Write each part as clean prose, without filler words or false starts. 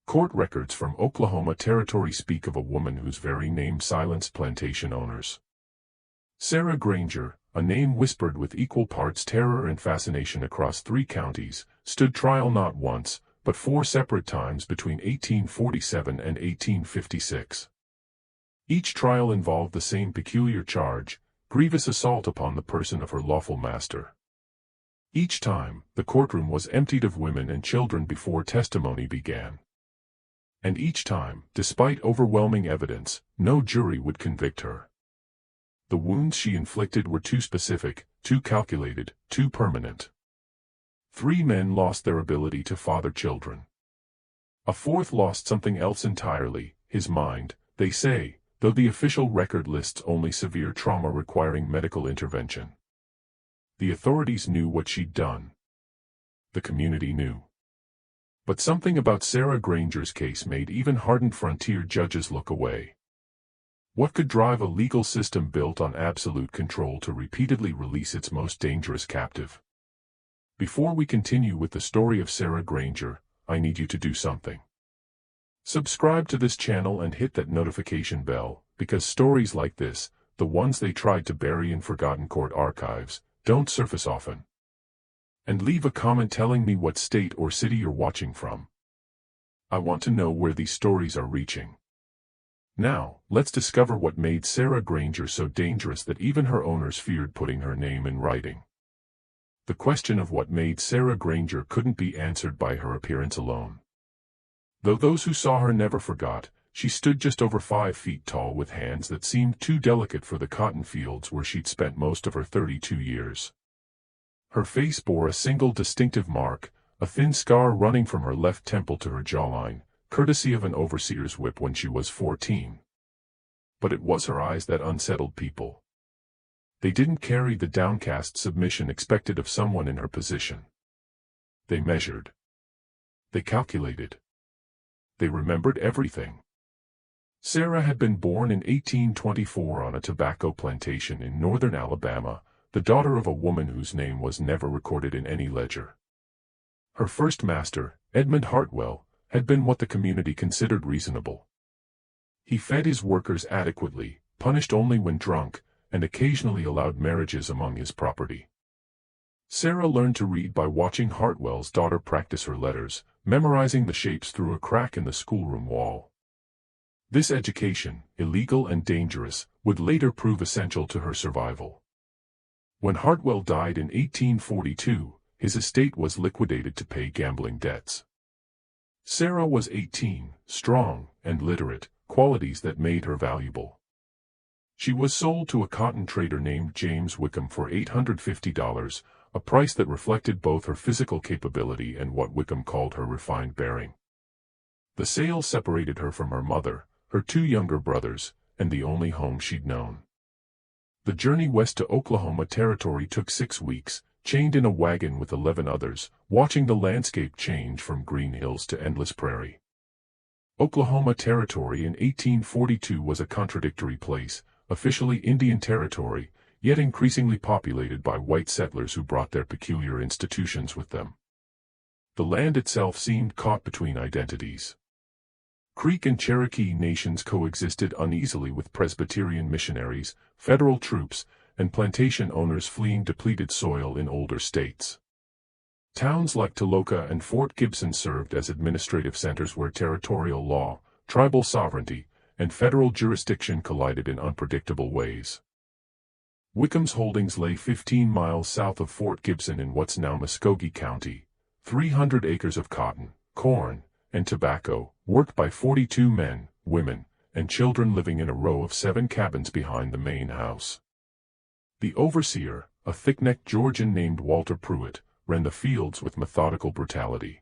Court records from Oklahoma Territory speak of a woman whose very name silenced plantation owners. Sarah Granger, a name whispered with equal parts terror and fascination across 3 counties, stood trial not once, but 4 separate times between 1847 and 1856. Each trial involved the same peculiar charge: grievous assault upon the person of her lawful master. Each time, the courtroom was emptied of women and children before testimony began. And each time, despite overwhelming evidence, no jury would convict her. The wounds she inflicted were too specific, too calculated, too permanent. 3 men lost their ability to father children. A 4th lost something else entirely, his mind, they say, though the official record lists only severe trauma requiring medical intervention. The authorities knew what she'd done. The community knew. But something about Sarah Granger's case made even hardened frontier judges look away. What could drive a legal system built on absolute control to repeatedly release its most dangerous captive? Before we continue with the story of Sarah Granger, I need you to do something. Subscribe to this channel and hit that notification bell, because stories like this, the ones they tried to bury in forgotten court archives, don't surface often. And leave a comment telling me what state or city you're watching from. I want to know where these stories are reaching. Now, let's discover what made Sarah Granger so dangerous that even her owners feared putting her name in writing. The question of what made Sarah Granger couldn't be answered by her appearance alone. Though those who saw her never forgot, she stood just over 5 feet tall with hands that seemed too delicate for the cotton fields where she'd spent most of her 32 years. Her face bore a single distinctive mark, a thin scar running from her left temple to her jawline, courtesy of an overseer's whip when she was 14. But it was her eyes that unsettled people. They didn't carry the downcast submission expected of someone in her position. They measured. They calculated. They remembered everything. Sarah had been born in 1824 on a tobacco plantation in northern Alabama, the daughter of a woman whose name was never recorded in any ledger. Her first master, Edmund Hartwell, had been what the community considered reasonable. He fed his workers adequately, punished only when drunk, and occasionally allowed marriages among his property. Sarah learned to read by watching Hartwell's daughter practice her letters, memorizing the shapes through a crack in the schoolroom wall. This education, illegal and dangerous, would later prove essential to her survival. When Hartwell died in 1842, his estate was liquidated to pay gambling debts. Sarah was 18, strong, and literate, qualities that made her valuable. She was sold to a cotton trader named James Wickham for $850, a price that reflected both her physical capability and what Wickham called her refined bearing. The sale separated her from her mother, her 2 younger brothers, and the only home she'd known. The journey west to Oklahoma Territory took 6 weeks, chained in a wagon with 11 others, watching the landscape change from green hills to endless prairie. Oklahoma Territory in 1842 was a contradictory place, officially Indian Territory, yet increasingly populated by white settlers who brought their peculiar institutions with them. The land itself seemed caught between identities. Creek and Cherokee nations coexisted uneasily with Presbyterian missionaries, federal troops, and plantation owners fleeing depleted soil in older states. Towns like Toloka and Fort Gibson served as administrative centers where territorial law, tribal sovereignty, and federal jurisdiction collided in unpredictable ways. Wickham's holdings lay 15 miles south of Fort Gibson in what's now Muskogee County, 300 acres of cotton, corn, and tobacco, worked by 42 men, women, and children living in a row of 7 cabins behind the main house. The overseer, a thick-necked Georgian named Walter Pruitt, ran the fields with methodical brutality.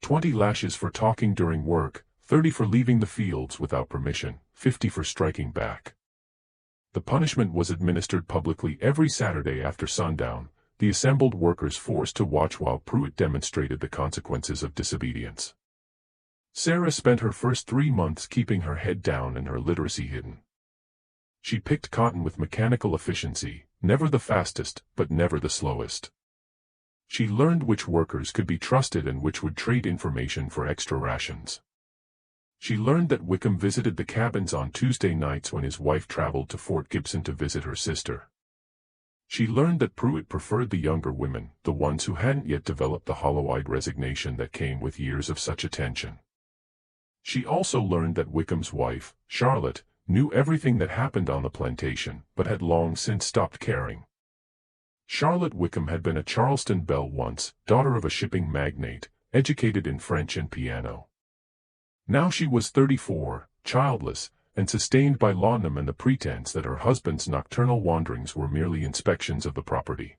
20 lashes for talking during work, 30 for leaving the fields without permission, 50 for striking back. The punishment was administered publicly every Saturday after sundown, the assembled workers forced to watch while Pruitt demonstrated the consequences of disobedience. Sarah spent her first 3 months keeping her head down and her literacy hidden. She picked cotton with mechanical efficiency, never the fastest, but never the slowest. She learned which workers could be trusted and which would trade information for extra rations. She learned that Wickham visited the cabins on Tuesday nights when his wife traveled to Fort Gibson to visit her sister. She learned that Pruitt preferred the younger women, the ones who hadn't yet developed the hollow-eyed resignation that came with years of such attention. She also learned that Wickham's wife, Charlotte, knew everything that happened on the plantation, but had long since stopped caring. Charlotte Wickham had been a Charleston belle once, daughter of a shipping magnate, educated in French and piano. Now she was 34, childless, and sustained by laudanum and the pretense that her husband's nocturnal wanderings were merely inspections of the property.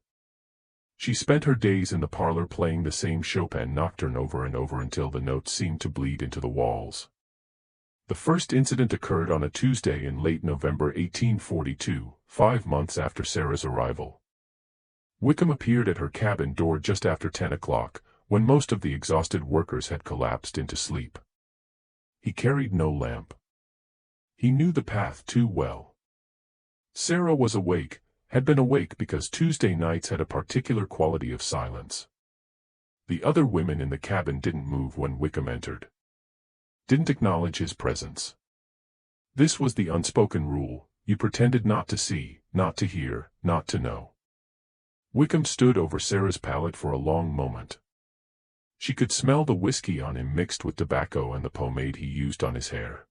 She spent her days in the parlor playing the same Chopin nocturne over and over until the notes seemed to bleed into the walls. The first incident occurred on a Tuesday in late November 1842, 5 months after Sarah's arrival. Wickham appeared at her cabin door just after 10 o'clock, when most of the exhausted workers had collapsed into sleep. He carried no lamp. He knew the path too well. Sarah was awake, had been awake because Tuesday nights had a particular quality of silence. The other women in the cabin didn't move when Wickham entered. Didn't acknowledge his presence. This was the unspoken rule: you pretended not to see, not to hear, not to know. Wickham stood over Sarah's pallet for a long moment. She could smell the whiskey on him mixed with tobacco and the pomade he used on his hair.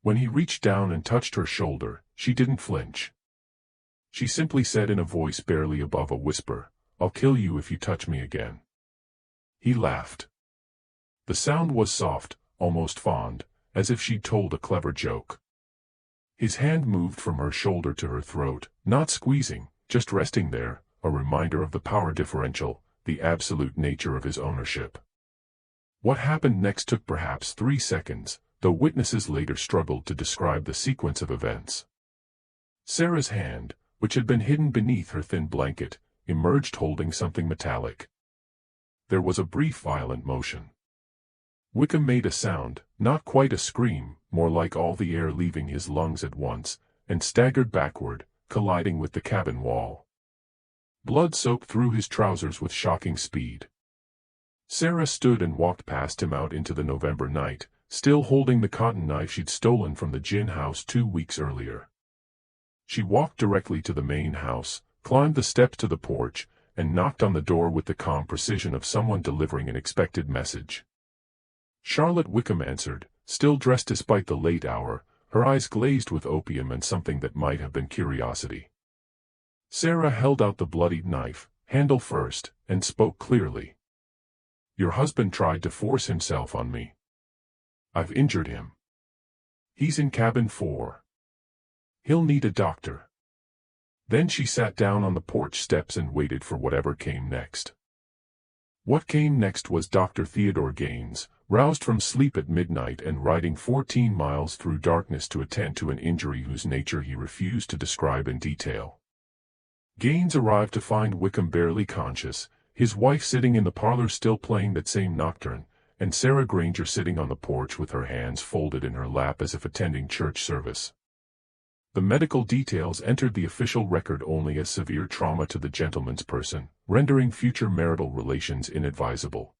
When he reached down and touched her shoulder, she didn't flinch. She simply said in a voice barely above a whisper, "I'll kill you if you touch me again." He laughed. The sound was soft, almost fond, as if she'd told a clever joke. His hand moved from her shoulder to her throat, not squeezing, just resting there, a reminder of the power differential, the absolute nature of his ownership. What happened next took perhaps 3 seconds, though witnesses later struggled to describe the sequence of events. Sarah's hand, which had been hidden beneath her thin blanket, emerged holding something metallic. There was a brief violent motion. Wickham made a sound, not quite a scream, more like all the air leaving his lungs at once, and staggered backward, colliding with the cabin wall. Blood soaked through his trousers with shocking speed. Sarah stood and walked past him out into the November night, still holding the cotton knife she'd stolen from the gin house 2 weeks earlier. She walked directly to the main house, climbed the steps to the porch, and knocked on the door with the calm precision of someone delivering an expected message. Charlotte Wickham answered, still dressed despite the late hour, her eyes glazed with opium and something that might have been curiosity. Sarah held out the bloodied knife, handle first, and spoke clearly. "Your husband tried to force himself on me. I've injured him. He's in cabin 4. He'll need a doctor." Then she sat down on the porch steps and waited for whatever came next. What came next was Dr. Theodore Gaines, roused from sleep at midnight and riding 14 miles through darkness to attend to an injury whose nature he refused to describe in detail. Gaines arrived to find Wickham barely conscious, his wife sitting in the parlor still playing that same nocturne, and Sarah Granger sitting on the porch with her hands folded in her lap as if attending church service. The medical details entered the official record only as severe trauma to the gentleman's person, rendering future marital relations inadvisable.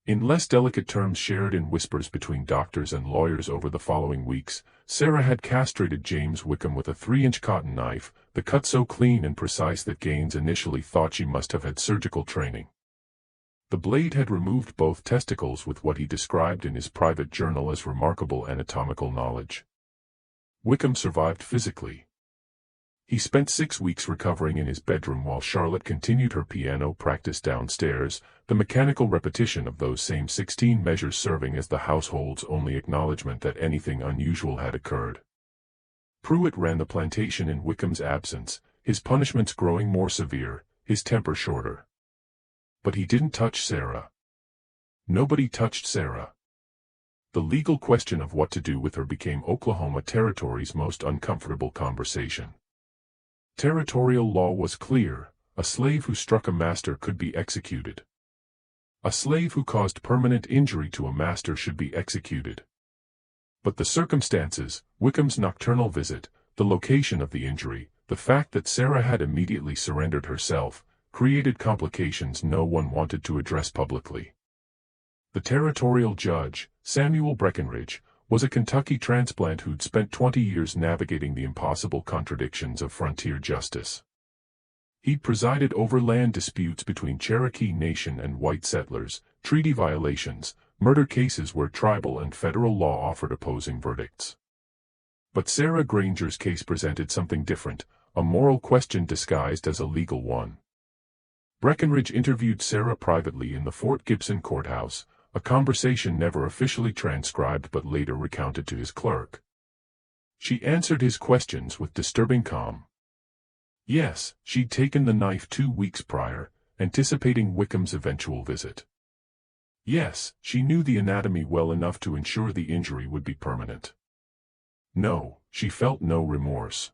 In less delicate terms shared in whispers between doctors and lawyers over the following weeks, Sarah had castrated James Wickham with a 3-inch cotton knife, the cut so clean and precise that Gaines initially thought she must have had surgical training. The blade had removed both testicles with what he described in his private journal as remarkable anatomical knowledge. Wickham survived physically. He spent 6 weeks recovering in his bedroom while Charlotte continued her piano practice downstairs, the mechanical repetition of those same 16 measures serving as the household's only acknowledgement that anything unusual had occurred. Pruitt ran the plantation in Wickham's absence, his punishments growing more severe, his temper shorter. But he didn't touch Sarah. Nobody touched Sarah. The legal question of what to do with her became Oklahoma Territory's most uncomfortable conversation. Territorial law was clear: a slave who struck a master could be executed. A slave who caused permanent injury to a master should be executed. But the circumstances, Wickham's nocturnal visit, the location of the injury, the fact that Sarah had immediately surrendered herself, created complications no one wanted to address publicly. The territorial judge, Samuel Breckinridge, was a Kentucky transplant who'd spent 20 years navigating the impossible contradictions of frontier justice. He'd presided over land disputes between Cherokee Nation and white settlers, treaty violations, murder cases where tribal and federal law offered opposing verdicts. But Sarah Granger's case presented something different, a moral question disguised as a legal one. Breckinridge interviewed Sarah privately in the Fort Gibson courthouse, a conversation never officially transcribed but later recounted to his clerk. She answered his questions with disturbing calm. Yes, she'd taken the knife 2 weeks prior, anticipating Wickham's eventual visit. Yes, she knew the anatomy well enough to ensure the injury would be permanent. No, she felt no remorse.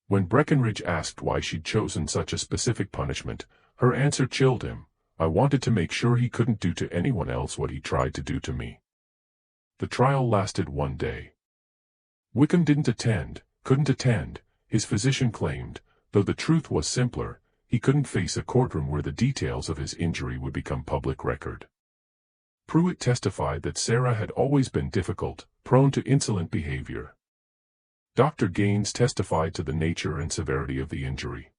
When Breckinridge asked why she'd chosen such a specific punishment, her answer chilled him. I wanted to make sure he couldn't do to anyone else what he tried to do to me. The trial lasted 1 day. Wickham couldn't attend, his physician claimed, though the truth was simpler, he couldn't face a courtroom where the details of his injury would become public record. Pruitt testified that Sarah had always been difficult, prone to insolent behavior. Dr. Gaines testified to the nature and severity of the injury.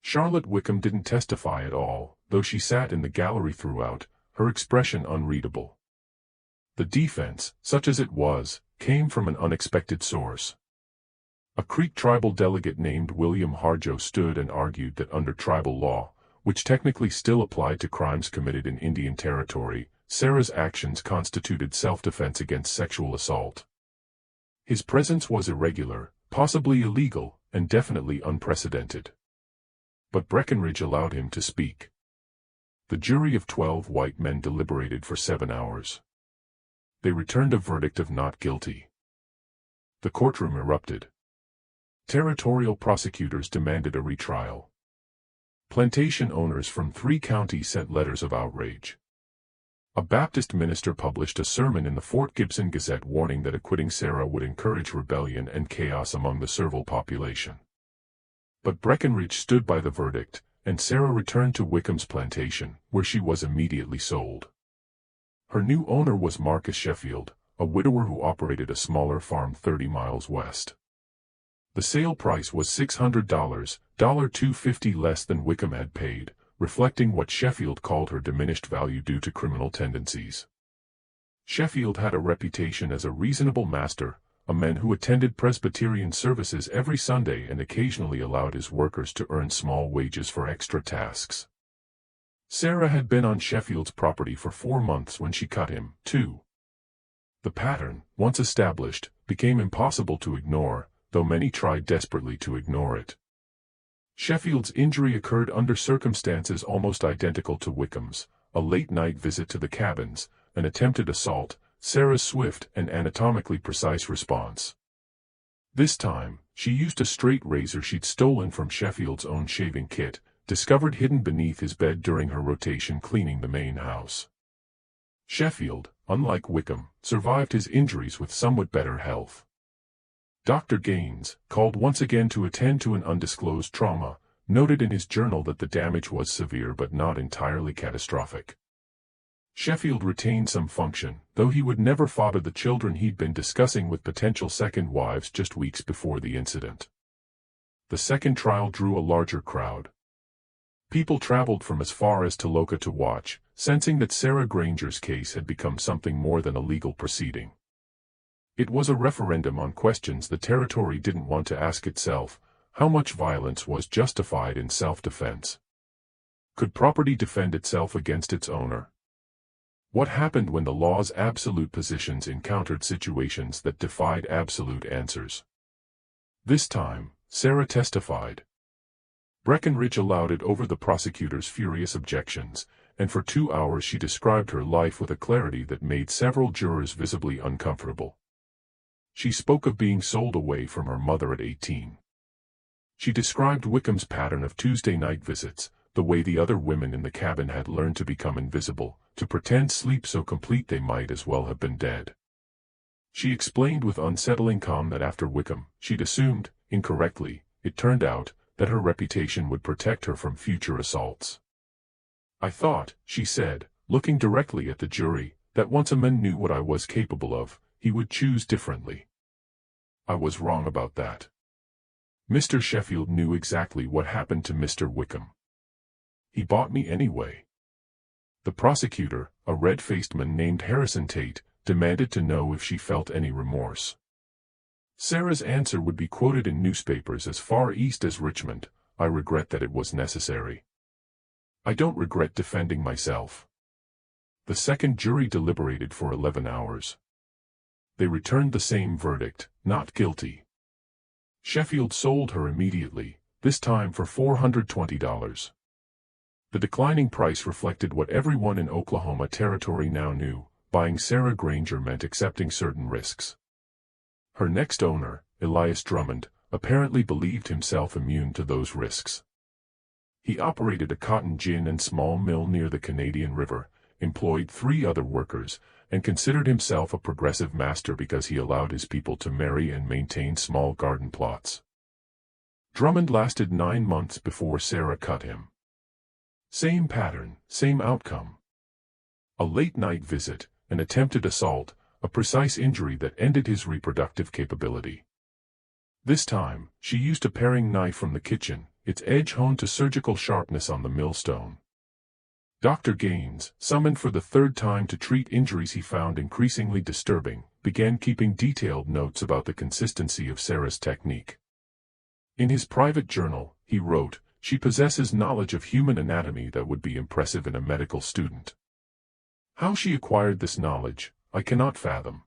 Charlotte Wickham didn't testify at all, though she sat in the gallery throughout, her expression unreadable. The defense, such as it was, came from an unexpected source. A Creek tribal delegate named William Harjo stood and argued that under tribal law, which technically still applied to crimes committed in Indian Territory, Sarah's actions constituted self-defense against sexual assault. His presence was irregular, possibly illegal, and definitely unprecedented. But Breckinridge allowed him to speak. The jury of 12 white men deliberated for 7 hours. They returned a verdict of not guilty. The courtroom erupted. Territorial prosecutors demanded a retrial. Plantation owners from 3 counties sent letters of outrage. A Baptist minister published a sermon in the Fort Gibson Gazette warning that acquitting Sarah would encourage rebellion and chaos among the servile population. But Breckinridge stood by the verdict, and Sarah returned to Wickham's plantation, where she was immediately sold. Her new owner was Marcus Sheffield, a widower who operated a smaller farm 30 miles west. The sale price was $600, $250 less than Wickham had paid, reflecting what Sheffield called her diminished value due to criminal tendencies. Sheffield had a reputation as a reasonable master, a man who attended Presbyterian services every Sunday and occasionally allowed his workers to earn small wages for extra tasks. Sarah had been on Sheffield's property for 4 months when she cut him, too. The pattern, once established, became impossible to ignore, though many tried desperately to ignore it. Sheffield's injury occurred under circumstances almost identical to Wickham's, a late-night visit to the cabins, an attempted assault, Sarah's swift and anatomically precise response. This time, she used a straight razor she'd stolen from Sheffield's own shaving kit, discovered hidden beneath his bed during her rotation cleaning the main house. Sheffield, unlike Wickham, survived his injuries with somewhat better health. Dr. Gaines, called once again to attend to an undisclosed trauma, noted in his journal that the damage was severe but not entirely catastrophic. Sheffield retained some function, though he would never father the children he'd been discussing with potential second wives just weeks before the incident. The second trial drew a larger crowd. People traveled from as far as Toloka to watch, sensing that Sarah Granger's case had become something more than a legal proceeding. It was a referendum on questions the territory didn't want to ask itself: how much violence was justified in self-defense? Could property defend itself against its owner? What happened when the law's absolute positions encountered situations that defied absolute answers? This time, Sarah testified. Breckinridge allowed it over the prosecutor's furious objections, and for 2 hours she described her life with a clarity that made several jurors visibly uncomfortable. She spoke of being sold away from her mother at 18. She described Wickham's pattern of Tuesday night visits, the way the other women in the cabin had learned to become invisible, to pretend sleep so complete they might as well have been dead. She explained with unsettling calm that after Wickham, she'd assumed, incorrectly, it turned out, that her reputation would protect her from future assaults. "I thought," she said, looking directly at the jury, "that once a man knew what I was capable of, he would choose differently. I was wrong about that. Mr. Sheffield knew exactly what happened to Mr. Wickham. He bought me anyway." The prosecutor, a red-faced man named Harrison Tate, demanded to know if she felt any remorse. Sarah's answer would be quoted in newspapers as far east as Richmond. "I regret that it was necessary. I don't regret defending myself." The second jury deliberated for 11 hours. They returned the same verdict, not guilty. Sheffield sold her immediately, this time for $420. The declining price reflected what everyone in Oklahoma Territory now knew: buying Sarah Granger meant accepting certain risks. Her next owner, Elias Drummond, apparently believed himself immune to those risks. He operated a cotton gin and small mill near the Canadian River, employed 3 other workers, and considered himself a progressive master because he allowed his people to marry and maintain small garden plots. Drummond lasted 9 months before Sarah cut him. Same pattern, same outcome. A late-night visit, an attempted assault, a precise injury that ended his reproductive capability. This time, she used a paring knife from the kitchen, its edge honed to surgical sharpness on the millstone. Dr. Gaines, summoned for the 3rd time to treat injuries he found increasingly disturbing, began keeping detailed notes about the consistency of Sarah's technique. In his private journal, he wrote, "She possesses knowledge of human anatomy that would be impressive in a medical student. How she acquired this knowledge, I cannot fathom."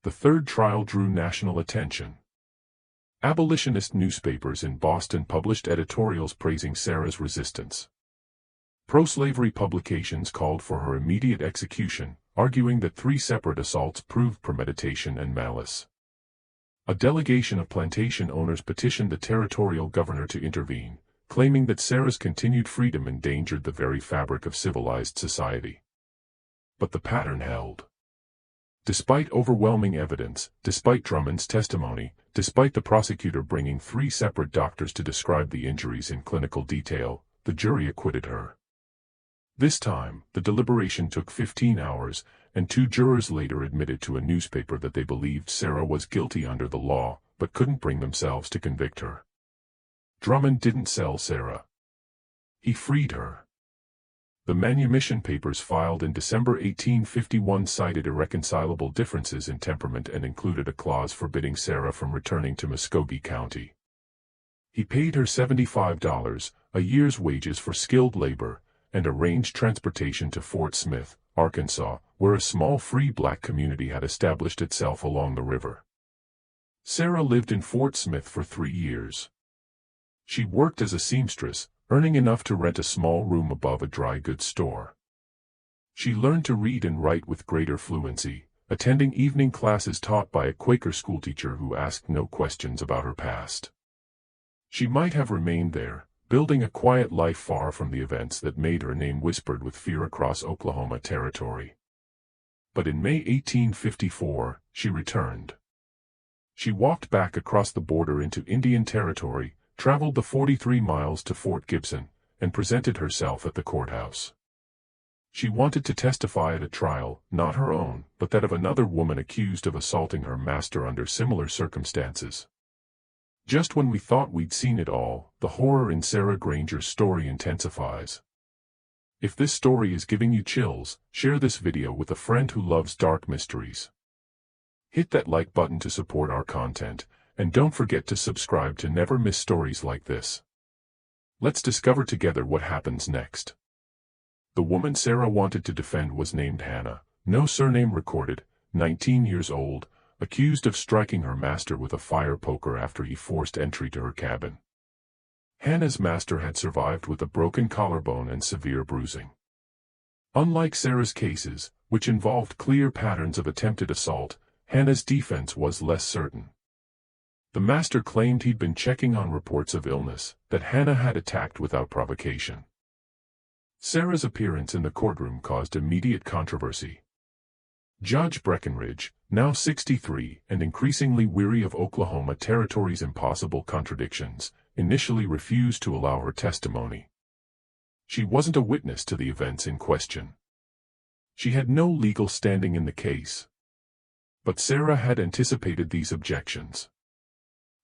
The 3rd trial drew national attention. Abolitionist newspapers in Boston published editorials praising Sarah's resistance. Pro-slavery publications called for her immediate execution, arguing that 3 separate assaults proved premeditation and malice. A delegation of plantation owners petitioned the territorial governor to intervene, claiming that Sarah's continued freedom endangered the very fabric of civilized society. But the pattern held. Despite overwhelming evidence, despite Drummond's testimony, despite the prosecutor bringing 3 separate doctors to describe the injuries in clinical detail, the jury acquitted her. This time, the deliberation took 15 hours, and 2 jurors later admitted to a newspaper that they believed Sarah was guilty under the law, but couldn't bring themselves to convict her. Drummond didn't sell Sarah. He freed her. The manumission papers filed in December 1851 cited irreconcilable differences in temperament and included a clause forbidding Sarah from returning to Muskogee County. He paid her $75, a year's wages for skilled labor, and arranged transportation to Fort Smith, Arkansas, where a small free black community had established itself along the river. Sarah lived in Fort Smith for 3 years. She worked as a seamstress, earning enough to rent a small room above a dry goods store. She learned to read and write with greater fluency, attending evening classes taught by a Quaker schoolteacher who asked no questions about her past. She might have remained there, building a quiet life far from the events that made her name whispered with fear across Oklahoma Territory. But in May 1854, she returned. She walked back across the border into Indian Territory, traveled the 43 miles to Fort Gibson, and presented herself at the courthouse. She wanted to testify at a trial, not her own, but that of another woman accused of assaulting her master under similar circumstances. Just when we thought we'd seen it all, the horror in Sarah Granger's story intensifies. If this story is giving you chills, share this video with a friend who loves dark mysteries. Hit that like button to support our content, and don't forget to subscribe to never miss stories like this. Let's discover together what happens next. The woman Sarah wanted to defend was named Hannah, no surname recorded, 19 years old, accused of striking her master with a fire poker after he forced entry to her cabin. Hannah's master had survived with a broken collarbone and severe bruising. Unlike Sarah's cases, which involved clear patterns of attempted assault, Hannah's defense was less certain. The master claimed he'd been checking on reports of illness, that Hannah had attacked without provocation. Sarah's appearance in the courtroom caused immediate controversy. Judge Breckenridge, now 63 and increasingly weary of Oklahoma Territory's impossible contradictions, initially refused to allow her testimony. She wasn't a witness to the events in question. She had no legal standing in the case. But Sarah had anticipated these objections.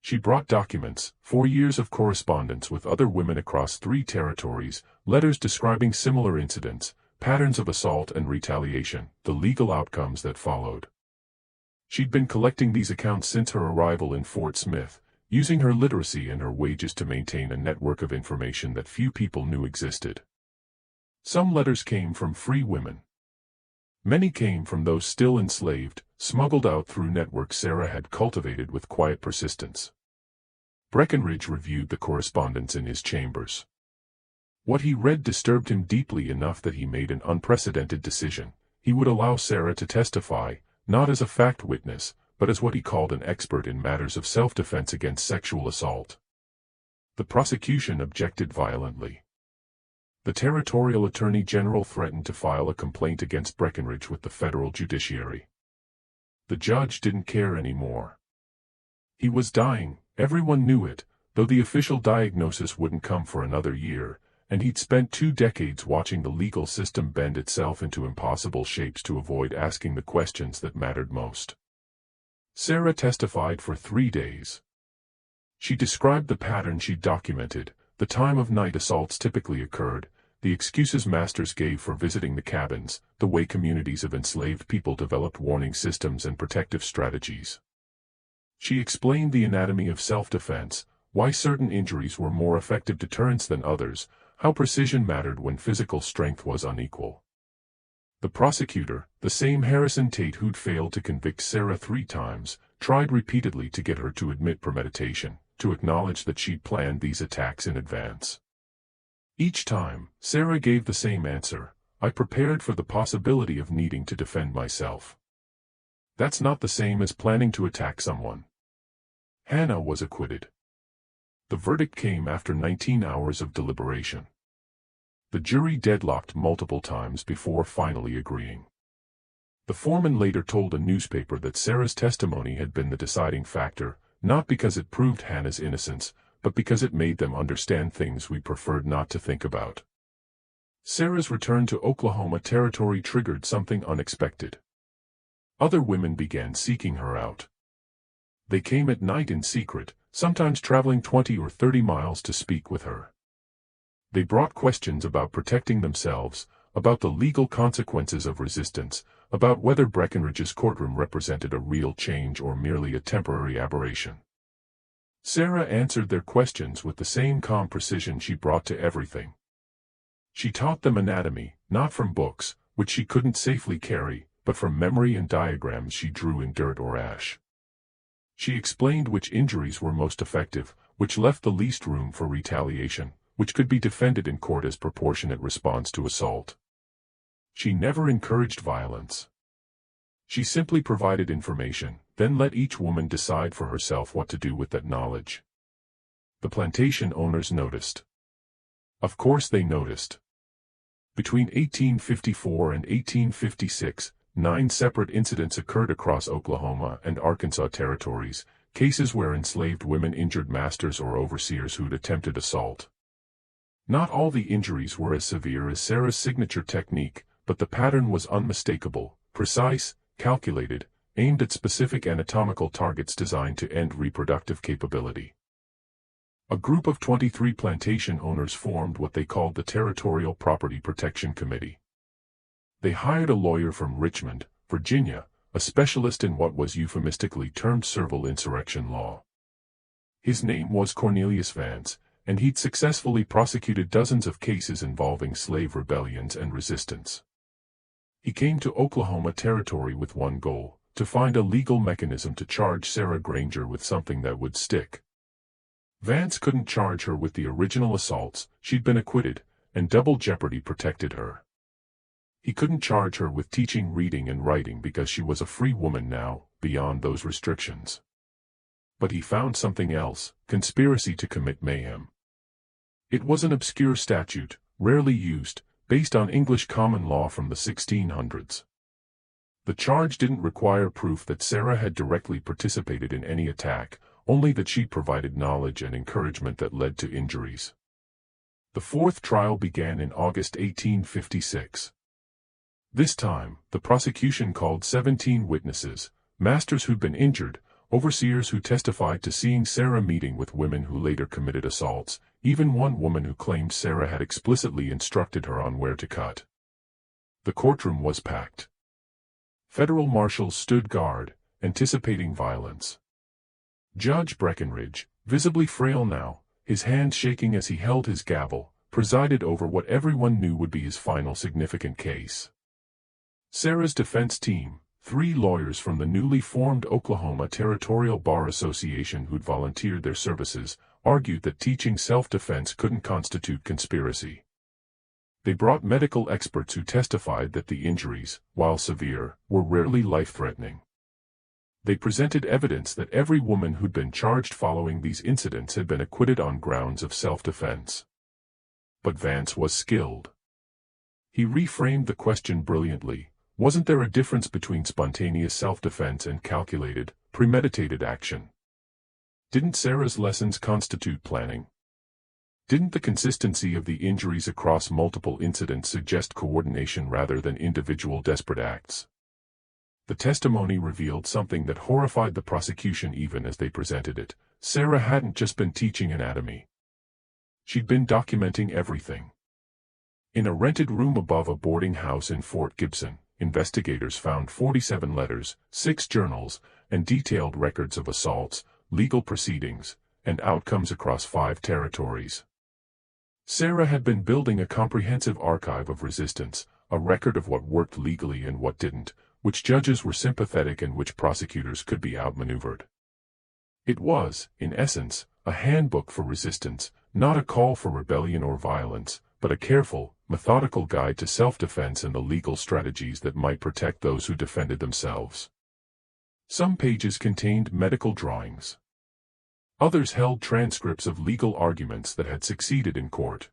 She brought documents, 4 years of correspondence with other women across 3 territories, letters describing similar incidents, patterns of assault and retaliation, the legal outcomes that followed. She'd been collecting these accounts since her arrival in Fort Smith, using her literacy and her wages to maintain a network of information that few people knew existed. Some letters came from free women. Many came from those still enslaved, smuggled out through networks Sarah had cultivated with quiet persistence. Breckinridge reviewed the correspondence in his chambers. What he read disturbed him deeply enough that he made an unprecedented decision. He would allow Sarah to testify, not as a fact witness, but as what he called an expert in matters of self-defense against sexual assault. The prosecution objected violently. The Territorial Attorney General threatened to file a complaint against Breckinridge with the federal judiciary. The judge didn't care anymore. He was dying, everyone knew it, though the official diagnosis wouldn't come for another year, and he'd spent 2 decades watching the legal system bend itself into impossible shapes to avoid asking the questions that mattered most. Sarah testified for 3 days. She described the pattern she'd documented, the time of night assaults typically occurred, the excuses masters gave for visiting the cabins, the way communities of enslaved people developed warning systems and protective strategies. She explained the anatomy of self-defense, why certain injuries were more effective deterrents than others, how precision mattered when physical strength was unequal. The prosecutor, the same Harrison Tate who'd failed to convict Sarah 3 times, tried repeatedly to get her to admit premeditation, to acknowledge that she'd planned these attacks in advance. Each time, Sarah gave the same answer: I prepared for the possibility of needing to defend myself. That's not the same as planning to attack someone. Hannah was acquitted. The verdict came after 19 hours of deliberation. The jury deadlocked multiple times before finally agreeing. The foreman later told a newspaper that Sarah's testimony had been the deciding factor, not because it proved Hannah's innocence, but because it made them understand things we preferred not to think about. Sarah's return to Oklahoma Territory triggered something unexpected. Other women began seeking her out. They came at night in secret, sometimes traveling 20 or 30 miles to speak with her. They brought questions about protecting themselves, about the legal consequences of resistance, about whether Breckinridge's courtroom represented a real change or merely a temporary aberration. Sarah answered their questions with the same calm precision she brought to everything. She taught them anatomy, not from books, which she couldn't safely carry, but from memory and diagrams she drew in dirt or ash. She explained which injuries were most effective, which left the least room for retaliation, which could be defended in court as proportionate response to assault. She never encouraged violence. She simply provided information, then let each woman decide for herself what to do with that knowledge. The plantation owners noticed. Of course they noticed. Between 1854 and 1856, 9 separate incidents occurred across Oklahoma and Arkansas territories, cases where enslaved women injured masters or overseers who'd attempted assault. Not all the injuries were as severe as Sarah's signature technique, but the pattern was unmistakable, precise, calculated, aimed at specific anatomical targets designed to end reproductive capability. A group of 23 plantation owners formed what they called the Territorial Property Protection Committee. They hired a lawyer from Richmond, Virginia, a specialist in what was euphemistically termed civil insurrection law. His name was Cornelius Vance, and he'd successfully prosecuted dozens of cases involving slave rebellions and resistance. He came to Oklahoma Territory with one goal: to find a legal mechanism to charge Sarah Granger with something that would stick. Vance couldn't charge her with the original assaults, she'd been acquitted, and double jeopardy protected her. He couldn't charge her with teaching reading and writing because she was a free woman now, beyond those restrictions. But he found something else: conspiracy to commit mayhem. It was an obscure statute, rarely used, based on English common law from the 1600s. The charge didn't require proof that Sarah had directly participated in any attack, only that she provided knowledge and encouragement that led to injuries. The fourth trial began in August 1856. This time, the prosecution called 17 witnesses, masters who'd been injured, overseers who testified to seeing Sarah meeting with women who later committed assaults, even one woman who claimed Sarah had explicitly instructed her on where to cut. The courtroom was packed. Federal marshals stood guard, anticipating violence. Judge Breckinridge, visibly frail now, his hands shaking as he held his gavel, presided over what everyone knew would be his final significant case. Sarah's defense team, 3 lawyers from the newly formed Oklahoma Territorial Bar Association who'd volunteered their services, argued that teaching self-defense couldn't constitute conspiracy. They brought medical experts who testified that the injuries, while severe, were rarely life-threatening. They presented evidence that every woman who'd been charged following these incidents had been acquitted on grounds of self-defense. But Vance was skilled. He reframed the question brilliantly. Wasn't there a difference between spontaneous self-defense and calculated, premeditated action? Didn't Sarah's lessons constitute planning? Didn't the consistency of the injuries across multiple incidents suggest coordination rather than individual desperate acts? The testimony revealed something that horrified the prosecution even as they presented it. Sarah hadn't just been teaching anatomy. She'd been documenting everything. In a rented room above a boarding house in Fort Gibson, investigators found 47 letters, 6 journals, and detailed records of assaults, legal proceedings, and outcomes across 5 territories. Sarah had been building a comprehensive archive of resistance, a record of what worked legally and what didn't, which judges were sympathetic and which prosecutors could be outmaneuvered. It was, in essence, a handbook for resistance, not a call for rebellion or violence, but a careful, methodical guide to self-defense and the legal strategies that might protect those who defended themselves. Some pages contained medical drawings. Others held transcripts of legal arguments that had succeeded in court.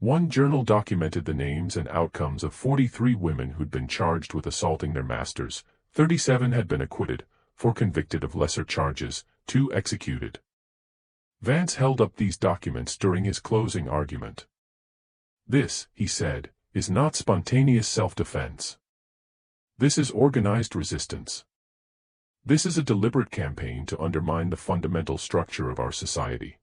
One journal documented the names and outcomes of 43 women who'd been charged with assaulting their masters. 37 had been acquitted, 4 convicted of lesser charges, 2 executed. Vance held up these documents during his closing argument. This, he said, is not spontaneous self-defense. This is organized resistance. This is a deliberate campaign to undermine the fundamental structure of our society.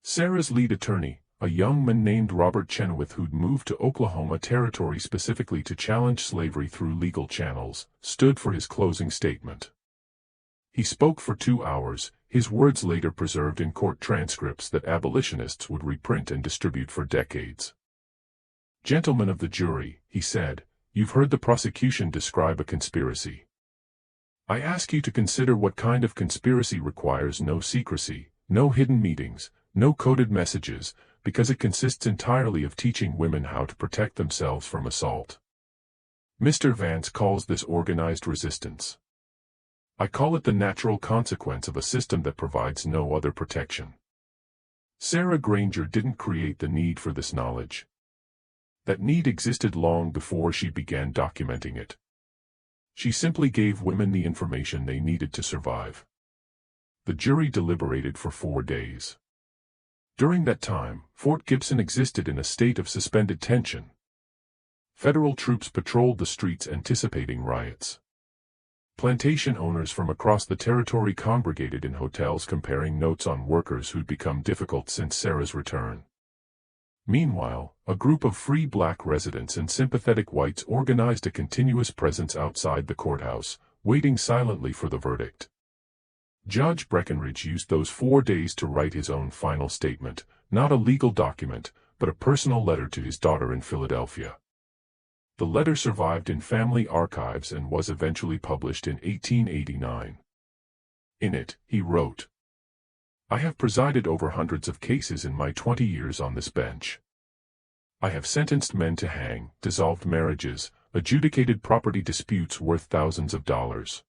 Sarah's lead attorney, a young man named Robert Chenoweth who'd moved to Oklahoma Territory specifically to challenge slavery through legal channels, stood for his closing statement. He spoke for 2 hours, his words later preserved in court transcripts that abolitionists would reprint and distribute for decades. "Gentlemen of the jury," he said, "you've heard the prosecution describe a conspiracy. I ask you to consider what kind of conspiracy requires no secrecy, no hidden meetings, no coded messages, because it consists entirely of teaching women how to protect themselves from assault. Mr. Vance calls this organized resistance. I call it the natural consequence of a system that provides no other protection." Sarah Granger didn't create the need for this knowledge. That need existed long before she began documenting it. She simply gave women the information they needed to survive. The jury deliberated for 4 days. During that time, Fort Gibson existed in a state of suspended tension. Federal troops patrolled the streets anticipating riots. Plantation owners from across the territory congregated in hotels comparing notes on workers who'd become difficult since Sarah's return. Meanwhile, a group of free black residents and sympathetic whites organized a continuous presence outside the courthouse, waiting silently for the verdict. Judge Breckinridge used those 4 days to write his own final statement, not a legal document, but a personal letter to his daughter in Philadelphia. The letter survived in family archives and was eventually published in 1889. In it, he wrote, "I have presided over hundreds of cases in my 20 years on this bench. I have sentenced men to hang, dissolved marriages, adjudicated property disputes worth thousands of dollars.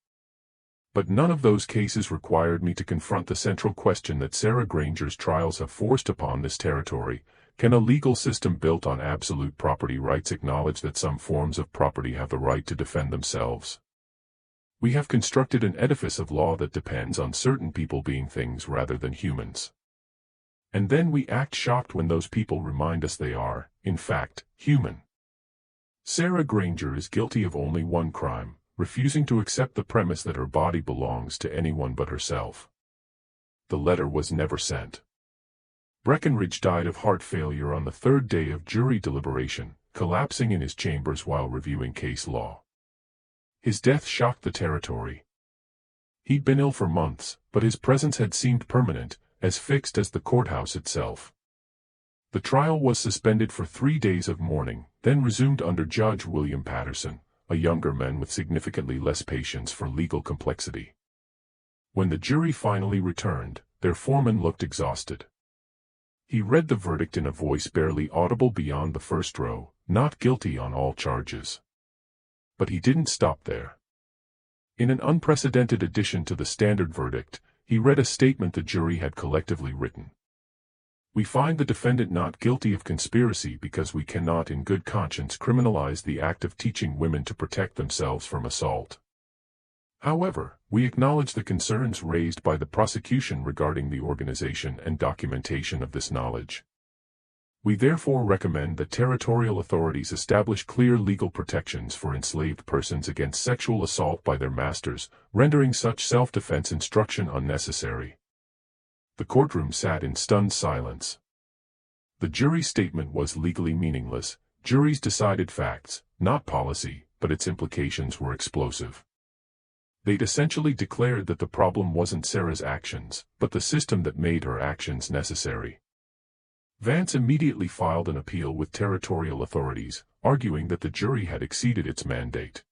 But none of those cases required me to confront the central question that Sarah Granger's trials have forced upon this territory: can a legal system built on absolute property rights acknowledge that some forms of property have the right to defend themselves? We have constructed an edifice of law that depends on certain people being things rather than humans. And then we act shocked when those people remind us they are, in fact, human. Sarah Granger is guilty of only one crime, refusing to accept the premise that her body belongs to anyone but herself. The letter was never sent. Breckenridge died of heart failure on the third day of jury deliberation, collapsing in his chambers while reviewing case law. His death shocked the territory. He'd been ill for months, but his presence had seemed permanent, as fixed as the courthouse itself. The trial was suspended for 3 days of mourning, then resumed under Judge William Patterson, a younger man with significantly less patience for legal complexity. When the jury finally returned, their foreman looked exhausted. He read the verdict in a voice barely audible beyond the first row, not guilty on all charges. But he didn't stop there. In an unprecedented addition to the standard verdict, he read a statement the jury had collectively written. We find the defendant not guilty of conspiracy because we cannot in good conscience criminalize the act of teaching women to protect themselves from assault. However, we acknowledge the concerns raised by the prosecution regarding the organization and documentation of this knowledge. We therefore recommend that territorial authorities establish clear legal protections for enslaved persons against sexual assault by their masters, rendering such self-defense instruction unnecessary. The courtroom sat in stunned silence. The jury's statement was legally meaningless. Juries decided facts, not policy, but its implications were explosive. They'd essentially declared that the problem wasn't Sarah's actions, but the system that made her actions necessary. Vance immediately filed an appeal with territorial authorities, arguing that the jury had exceeded its mandate.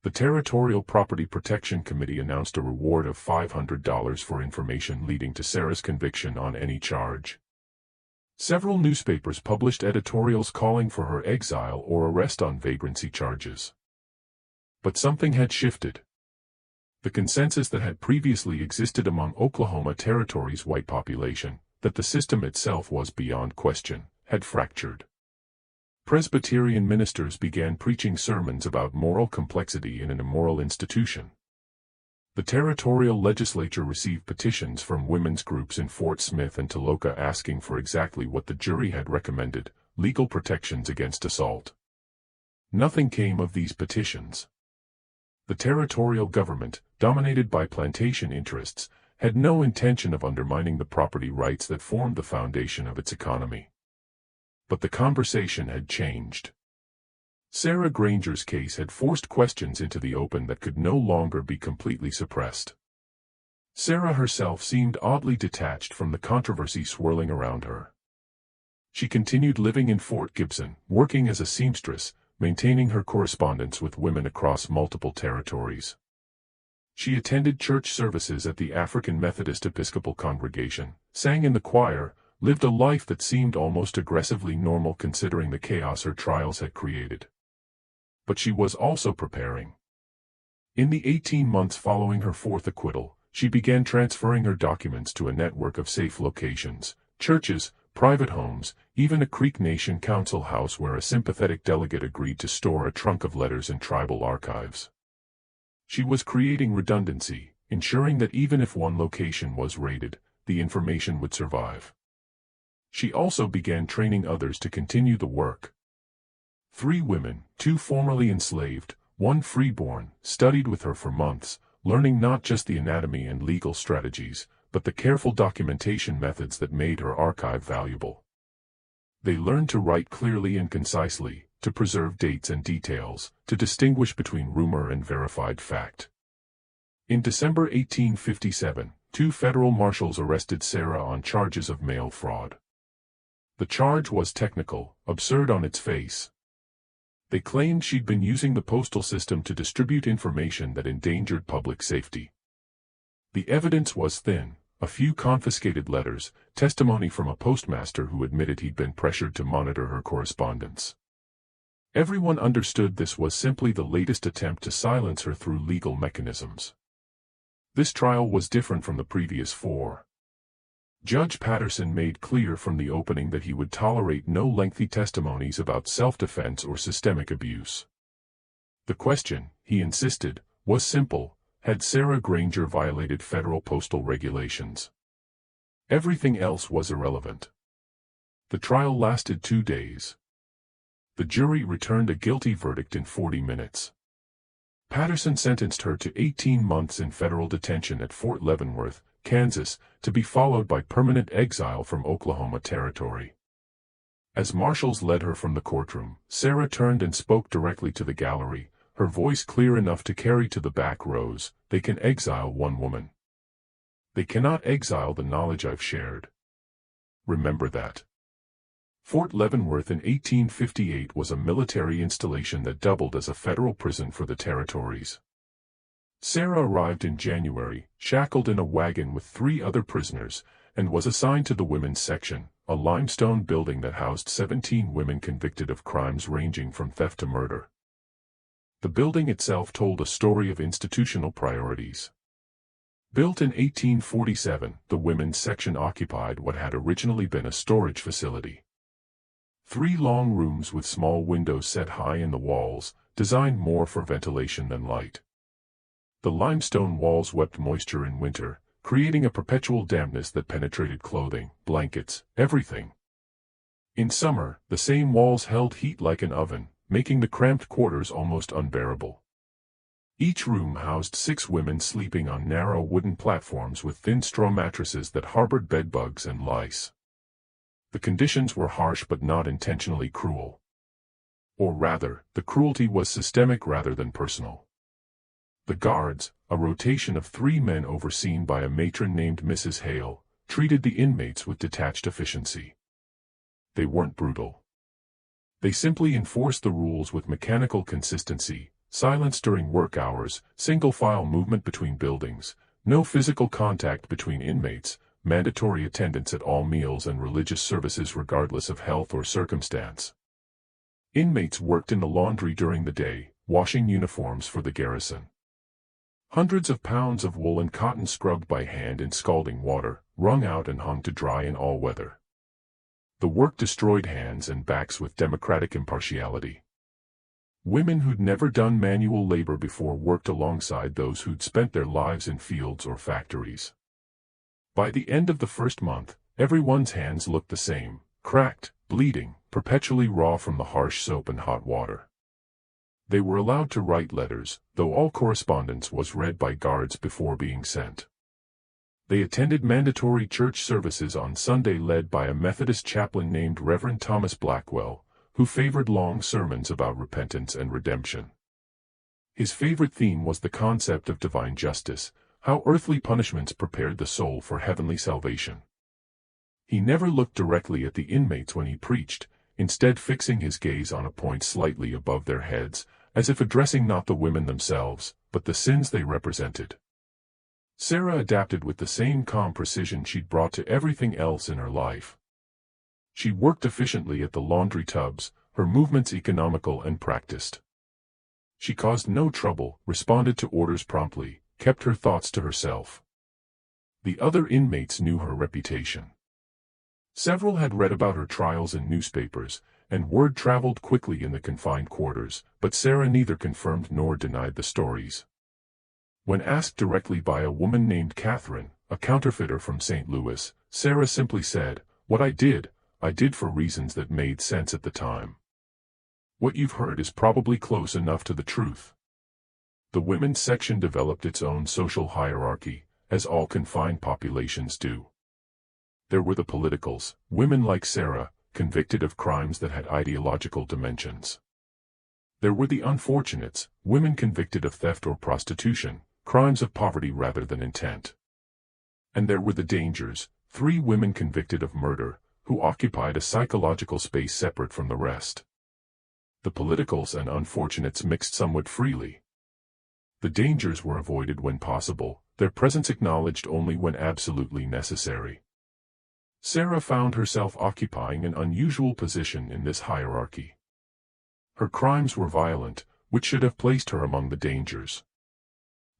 The Territorial Property Protection Committee announced a reward of $500 for information leading to Sarah's conviction on any charge. Several newspapers published editorials calling for her exile or arrest on vagrancy charges. But something had shifted. The consensus that had previously existed among Oklahoma Territory's white population, that the system itself was beyond question, had fractured. Presbyterian ministers began preaching sermons about moral complexity in an immoral institution. The territorial legislature received petitions from women's groups in Fort Smith and Toloka asking for exactly what the jury had recommended, legal protections against assault. Nothing came of these petitions. The territorial government, dominated by plantation interests, had no intention of undermining the property rights that formed the foundation of its economy. But the conversation had changed. Sarah Granger's case had forced questions into the open that could no longer be completely suppressed. Sarah herself seemed oddly detached from the controversy swirling around her. She continued living in Fort Gibson, working as a seamstress, maintaining her correspondence with women across multiple territories. She attended church services at the African Methodist Episcopal congregation, sang in the choir, lived a life that seemed almost aggressively normal considering the chaos her trials had created. But she was also preparing. In the 18 months following her fourth acquittal, she began transferring her documents to a network of safe locations, churches, private homes, even a Creek Nation council house where a sympathetic delegate agreed to store a trunk of letters in tribal archives. She was creating redundancy, ensuring that even if one location was raided, the information would survive. She also began training others to continue the work. 3 women, 2 formerly enslaved, 1 freeborn, studied with her for months, learning not just the anatomy and legal strategies, but the careful documentation methods that made her archive valuable. They learned to write clearly and concisely, to preserve dates and details, to distinguish between rumor and verified fact. In December 1857, 2 federal marshals arrested Sarah on charges of mail fraud. The charge was technical, absurd on its face. They claimed she'd been using the postal system to distribute information that endangered public safety. The evidence was thin: a few confiscated letters, testimony from a postmaster who admitted he'd been pressured to monitor her correspondence. Everyone understood this was simply the latest attempt to silence her through legal mechanisms. This trial was different from the previous 4. Judge Patterson made clear from the opening that he would tolerate no lengthy testimonies about self-defense or systemic abuse. The question, he insisted, was simple: had Sarah Granger violated federal postal regulations? Everything else was irrelevant. The trial lasted 2 days. The jury returned a guilty verdict in 40 minutes. Patterson sentenced her to 18 months in federal detention at Fort Leavenworth, Kansas, to be followed by permanent exile from Oklahoma Territory. As marshals led her from the courtroom, Sarah turned and spoke directly to the gallery, her voice clear enough to carry to the back rows. "They can exile one woman. They cannot exile the knowledge I've shared. Remember that." Fort Leavenworth in 1858 was a military installation that doubled as a federal prison for the territories. Sarah arrived in January, shackled in a wagon with 3 other prisoners, and was assigned to the women's section, a limestone building that housed 17 women convicted of crimes ranging from theft to murder. The building itself told a story of institutional priorities. Built in 1847, the women's section occupied what had originally been a storage facility. 3 long rooms with small windows set high in the walls, designed more for ventilation than light. The limestone walls wept moisture in winter, creating a perpetual dampness that penetrated clothing, blankets, everything. In summer, the same walls held heat like an oven, making the cramped quarters almost unbearable. Each room housed 6 women sleeping on narrow wooden platforms with thin straw mattresses that harbored bedbugs and lice. The conditions were harsh but not intentionally cruel. Or rather, the cruelty was systemic rather than personal. The guards, a rotation of 3 men overseen by a matron named Mrs. Hale, treated the inmates with detached efficiency. They weren't brutal. They simply enforced the rules with mechanical consistency: silence during work hours, single-file movement between buildings, no physical contact between inmates, mandatory attendance at all meals and religious services regardless of health or circumstance. Inmates worked in the laundry during the day, washing uniforms for the garrison. Hundreds of pounds of wool and cotton scrubbed by hand in scalding water, wrung out and hung to dry in all weather. The work destroyed hands and backs with democratic impartiality. Women who'd never done manual labor before worked alongside those who'd spent their lives in fields or factories. By the end of the first month, everyone's hands looked the same: cracked, bleeding, perpetually raw from the harsh soap and hot water. They were allowed to write letters, though all correspondence was read by guards before being sent. They attended mandatory church services on Sunday led by a Methodist chaplain named Reverend Thomas Blackwell, who favored long sermons about repentance and redemption. His favorite theme was the concept of divine justice, how earthly punishments prepared the soul for heavenly salvation. He never looked directly at the inmates when he preached, instead fixing his gaze on a point slightly above their heads, as if addressing not the women themselves, but the sins they represented. Sarah adapted with the same calm precision she'd brought to everything else in her life. She worked efficiently at the laundry tubs, her movements economical and practiced. She caused no trouble, responded to orders promptly, kept her thoughts to herself. The other inmates knew her reputation. Several had read about her trials in newspapers, and word traveled quickly in the confined quarters, but Sarah neither confirmed nor denied the stories. When asked directly by a woman named Catherine, a counterfeiter from St. Louis, Sarah simply said, "What I did for reasons that made sense at the time. What you've heard is probably close enough to the truth." The women's section developed its own social hierarchy, as all confined populations do. There were the politicals, women like Sarah, convicted of crimes that had ideological dimensions. There were the unfortunates, women convicted of theft or prostitution, crimes of poverty rather than intent. And there were the dangers, 3 women convicted of murder, who occupied a psychological space separate from the rest. The politicals and unfortunates mixed somewhat freely. The dangers were avoided when possible, their presence acknowledged only when absolutely necessary. Sarah found herself occupying an unusual position in this hierarchy. Her crimes were violent, which should have placed her among the dangers.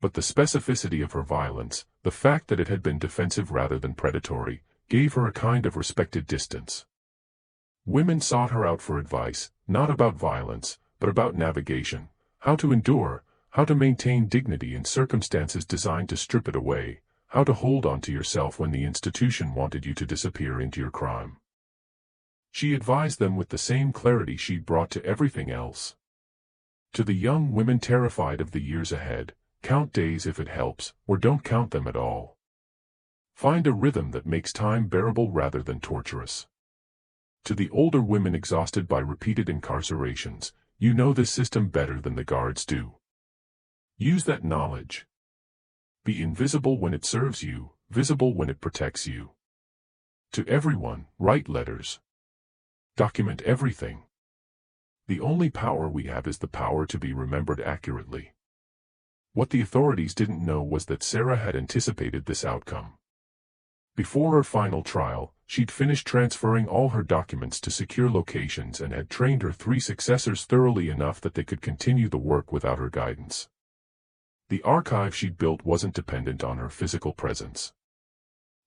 But the specificity of her violence, the fact that it had been defensive rather than predatory, gave her a kind of respected distance. Women sought her out for advice, not about violence, but about navigation, how to endure, how to maintain dignity in circumstances designed to strip it away, how to hold on to yourself when the institution wanted you to disappear into your crime. She advised them with the same clarity she'd brought to everything else. To the young women terrified of the years ahead, count days if it helps, or don't count them at all. Find a rhythm that makes time bearable rather than torturous. To the older women exhausted by repeated incarcerations, you know this system better than the guards do. Use that knowledge. Be invisible when it serves you, visible when it protects you. To everyone, write letters. Document everything. The only power we have is the power to be remembered accurately. What the authorities didn't know was that Sarah had anticipated this outcome. Before her final trial, she'd finished transferring all her documents to secure locations and had trained her 3 successors thoroughly enough that they could continue the work without her guidance. The archive she'd built wasn't dependent on her physical presence.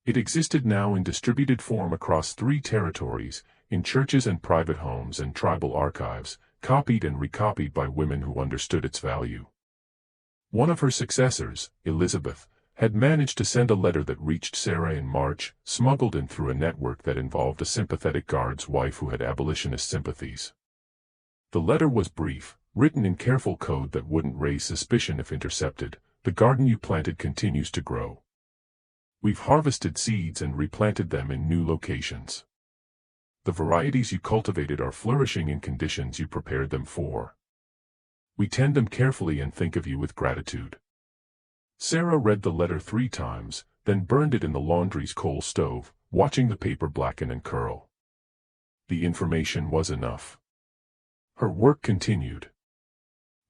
It existed now in distributed form across 3 territories, in churches and private homes and tribal archives, copied and recopied by women who understood its value. One of her successors, Elizabeth, had managed to send a letter that reached Sarah in March, smuggled in through a network that involved a sympathetic guard's wife who had abolitionist sympathies. The letter was brief, written in careful code that wouldn't raise suspicion if intercepted. The garden you planted continues to grow. We've harvested seeds and replanted them in new locations. The varieties you cultivated are flourishing in conditions you prepared them for. We tend them carefully and think of you with gratitude. Sarah read the letter 3 times, then burned it in the laundry's coal stove, watching the paper blacken and curl. The information was enough. Her work continued.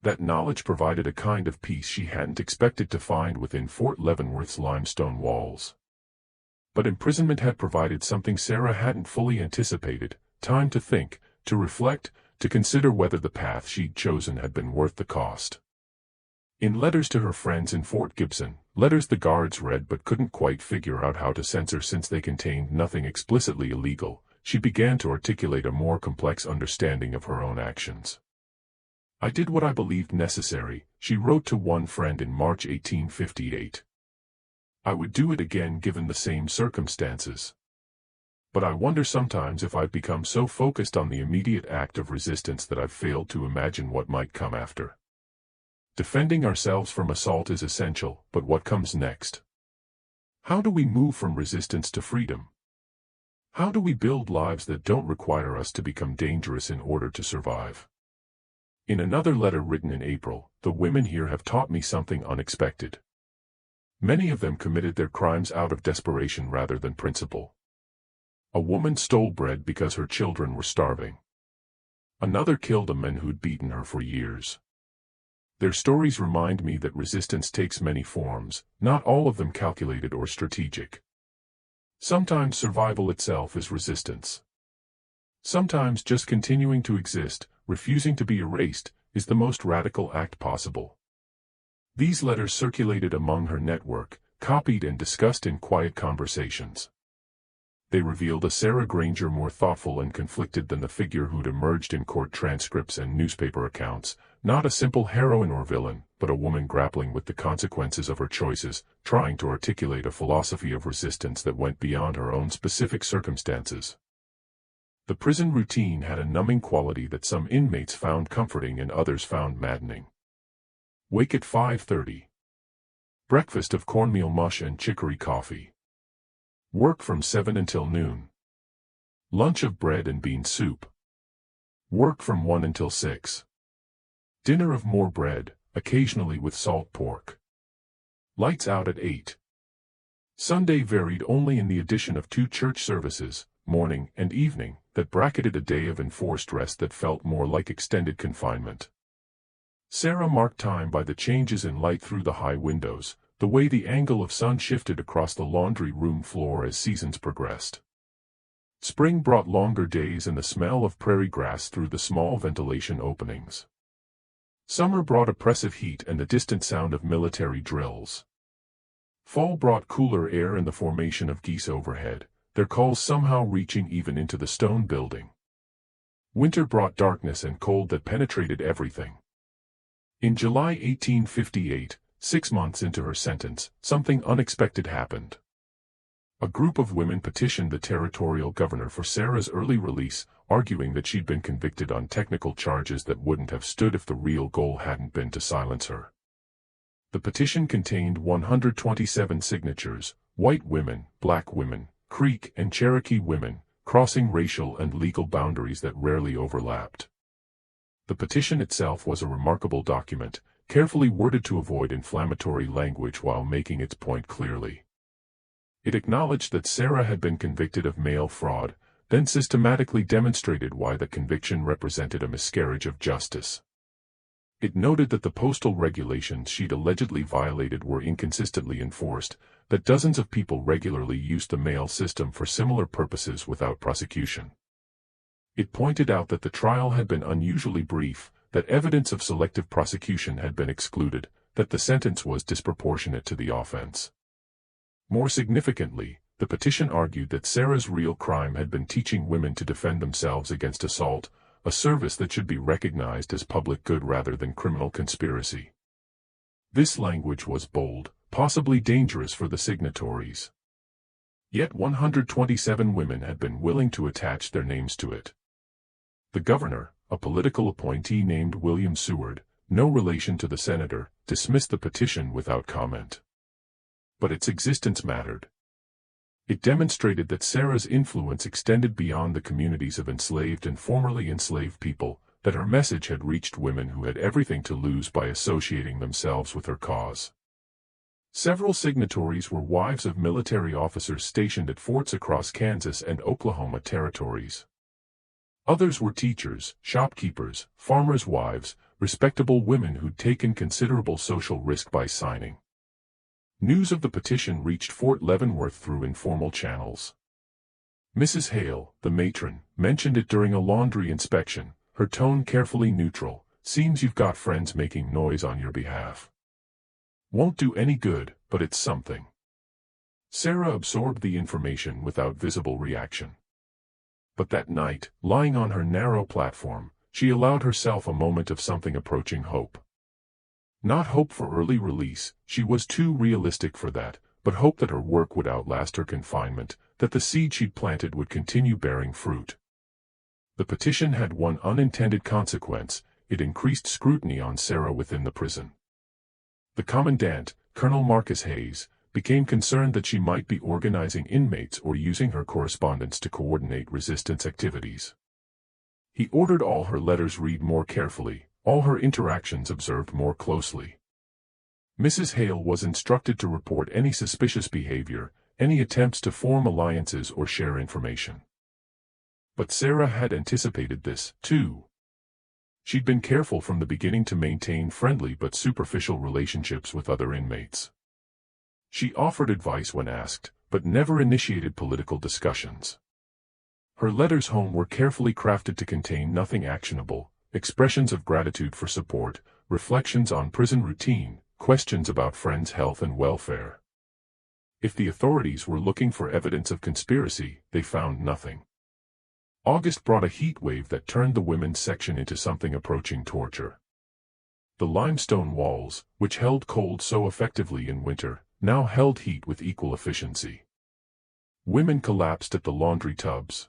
That knowledge provided a kind of peace she hadn't expected to find within Fort Leavenworth's limestone walls. But imprisonment had provided something Sarah hadn't fully anticipated: time to think, to reflect, to consider whether the path she'd chosen had been worth the cost. In letters to her friends in Fort Gibson, letters the guards read but couldn't quite figure out how to censor since they contained nothing explicitly illegal, she began to articulate a more complex understanding of her own actions. I did what I believed necessary, she wrote to one friend in March 1858. I would do it again given the same circumstances. But I wonder sometimes if I've become so focused on the immediate act of resistance that I've failed to imagine what might come after. Defending ourselves from assault is essential, but what comes next? How do we move from resistance to freedom? How do we build lives that don't require us to become dangerous in order to survive? In another letter written in April, the women here have taught me something unexpected. Many of them committed their crimes out of desperation rather than principle. A woman stole bread because her children were starving. Another killed a man who'd beaten her for years. Their stories remind me that resistance takes many forms, not all of them calculated or strategic. Sometimes survival itself is resistance. Sometimes just continuing to exist, refusing to be erased, is the most radical act possible. These letters circulated among her network, copied and discussed in quiet conversations. They revealed a Sarah Granger more thoughtful and conflicted than the figure who'd emerged in court transcripts and newspaper accounts, not a simple heroine or villain, but a woman grappling with the consequences of her choices, trying to articulate a philosophy of resistance that went beyond her own specific circumstances. The prison routine had a numbing quality that some inmates found comforting and others found maddening. Wake at 5:30. Breakfast of cornmeal mush and chicory coffee. Work from 7 until noon. Lunch of bread and bean soup. Work from 1 until 6. Dinner of more bread, occasionally with salt pork. Lights out at 8. Sunday varied only in the addition of 2 church services, morning and evening, that bracketed a day of enforced rest that felt more like extended confinement. Sarah marked time by the changes in light through the high windows, the way the angle of sun shifted across the laundry room floor as seasons progressed. Spring brought longer days and the smell of prairie grass through the small ventilation openings. Summer brought oppressive heat and the distant sound of military drills. Fall brought cooler air and the formation of geese overhead, their calls somehow reaching even into the stone building. Winter brought darkness and cold that penetrated everything. In July 1858, 6 months into her sentence, something unexpected happened. A group of women petitioned the territorial governor for Sarah's early release, arguing that she'd been convicted on technical charges that wouldn't have stood if the real goal hadn't been to silence her. The petition contained 127 signatures: white women, black women, Creek and Cherokee women, crossing racial and legal boundaries that rarely overlapped. The petition itself was a remarkable document, carefully worded to avoid inflammatory language while making its point clearly. It acknowledged that Sarah had been convicted of mail fraud, then systematically demonstrated why the conviction represented a miscarriage of justice. It noted that the postal regulations she'd allegedly violated were inconsistently enforced, that dozens of people regularly used the mail system for similar purposes without prosecution. It pointed out that the trial had been unusually brief, that evidence of selective prosecution had been excluded, that the sentence was disproportionate to the offense. More significantly, the petition argued that Sarah's real crime had been teaching women to defend themselves against assault, a service that should be recognized as public good rather than criminal conspiracy. This language was bold, possibly dangerous for the signatories. Yet 127 women had been willing to attach their names to it. The governor, a political appointee named William Seward, no relation to the senator, dismissed the petition without comment. But its existence mattered. It demonstrated that Sarah's influence extended beyond the communities of enslaved and formerly enslaved people, that her message had reached women who had everything to lose by associating themselves with her cause. Several signatories were wives of military officers stationed at forts across Kansas and Oklahoma territories. Others were teachers, shopkeepers, farmers' wives, respectable women who'd taken considerable social risk by signing. News of the petition reached Fort Leavenworth through informal channels. Mrs. Hale, the matron, mentioned it during a laundry inspection, her tone carefully neutral. "Seems you've got friends making noise on your behalf. Won't do any good, but it's something." Sarah absorbed the information without visible reaction. But that night, lying on her narrow platform, she allowed herself a moment of something approaching hope. Not hope for early release, she was too realistic for that, but hope that her work would outlast her confinement, that the seed she'd planted would continue bearing fruit. The petition had one unintended consequence: it increased scrutiny on Sarah within the prison. The commandant, Colonel Marcus Hayes, became concerned that she might be organizing inmates or using her correspondence to coordinate resistance activities. He ordered all her letters read more carefully, all her interactions observed more closely. Mrs. Hale was instructed to report any suspicious behavior, any attempts to form alliances or share information. But Sarah had anticipated this, too. She'd been careful from the beginning to maintain friendly but superficial relationships with other inmates. She offered advice when asked, but never initiated political discussions. Her letters home were carefully crafted to contain nothing actionable: expressions of gratitude for support, reflections on prison routine, questions about friends' health and welfare. If the authorities were looking for evidence of conspiracy, they found nothing. August brought a heat wave that turned the women's section into something approaching torture. The limestone walls, which held cold so effectively in winter, now held heat with equal efficiency. Women collapsed at the laundry tubs.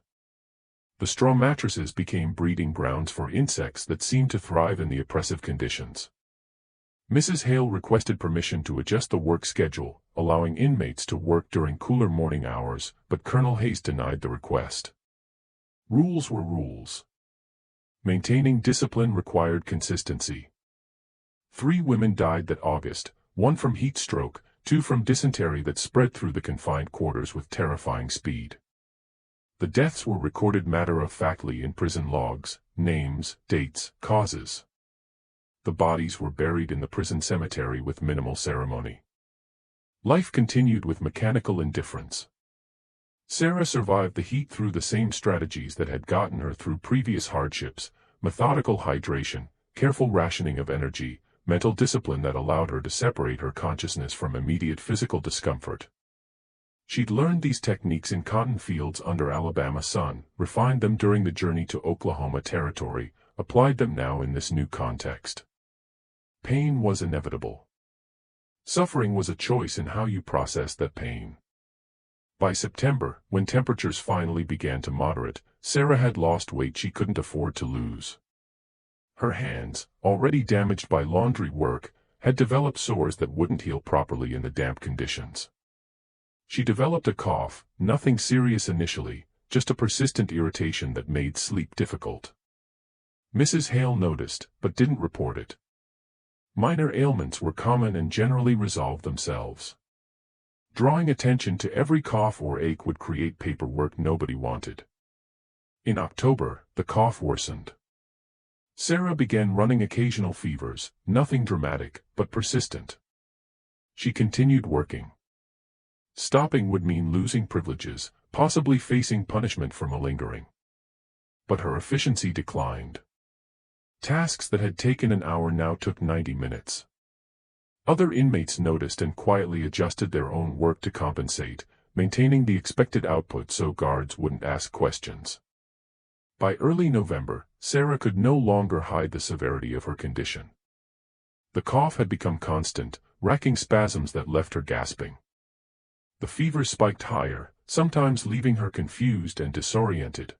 The straw mattresses became breeding grounds for insects that seemed to thrive in the oppressive conditions. Mrs. Hale requested permission to adjust the work schedule, allowing inmates to work during cooler morning hours, but Colonel Hayes denied the request. Rules were rules. Maintaining discipline required consistency. 3 women died that August, 1 from heat stroke, 2 from dysentery that spread through the confined quarters with terrifying speed. The deaths were recorded matter-of-factly in prison logs: names, dates, causes. The bodies were buried in the prison cemetery with minimal ceremony. Life continued with mechanical indifference. Sarah survived the heat through the same strategies that had gotten her through previous hardships: methodical hydration, careful rationing of energy, mental discipline that allowed her to separate her consciousness from immediate physical discomfort. She'd learned these techniques in cotton fields under Alabama sun, refined them during the journey to Oklahoma territory, applied them now in this new context. Pain was inevitable. Suffering was a choice in how you process that pain. By September, when temperatures finally began to moderate, Sarah had lost weight she couldn't afford to lose. Her hands, already damaged by laundry work, had developed sores that wouldn't heal properly in the damp conditions. She developed a cough, nothing serious initially, just a persistent irritation that made sleep difficult. Mrs. Hale noticed, but didn't report it. Minor ailments were common and generally resolved themselves. Drawing attention to every cough or ache would create paperwork nobody wanted. In October, the cough worsened. Sarah began running occasional fevers, nothing dramatic, but persistent. She continued working. Stopping would mean losing privileges, possibly facing punishment for malingering. But her efficiency declined. Tasks that had taken an hour now took 90 minutes. Other inmates noticed and quietly adjusted their own work to compensate, maintaining the expected output so guards wouldn't ask questions. By early November, Sarah could no longer hide the severity of her condition. The cough had become constant, racking spasms that left her gasping. The fever spiked higher, sometimes leaving her confused and disoriented.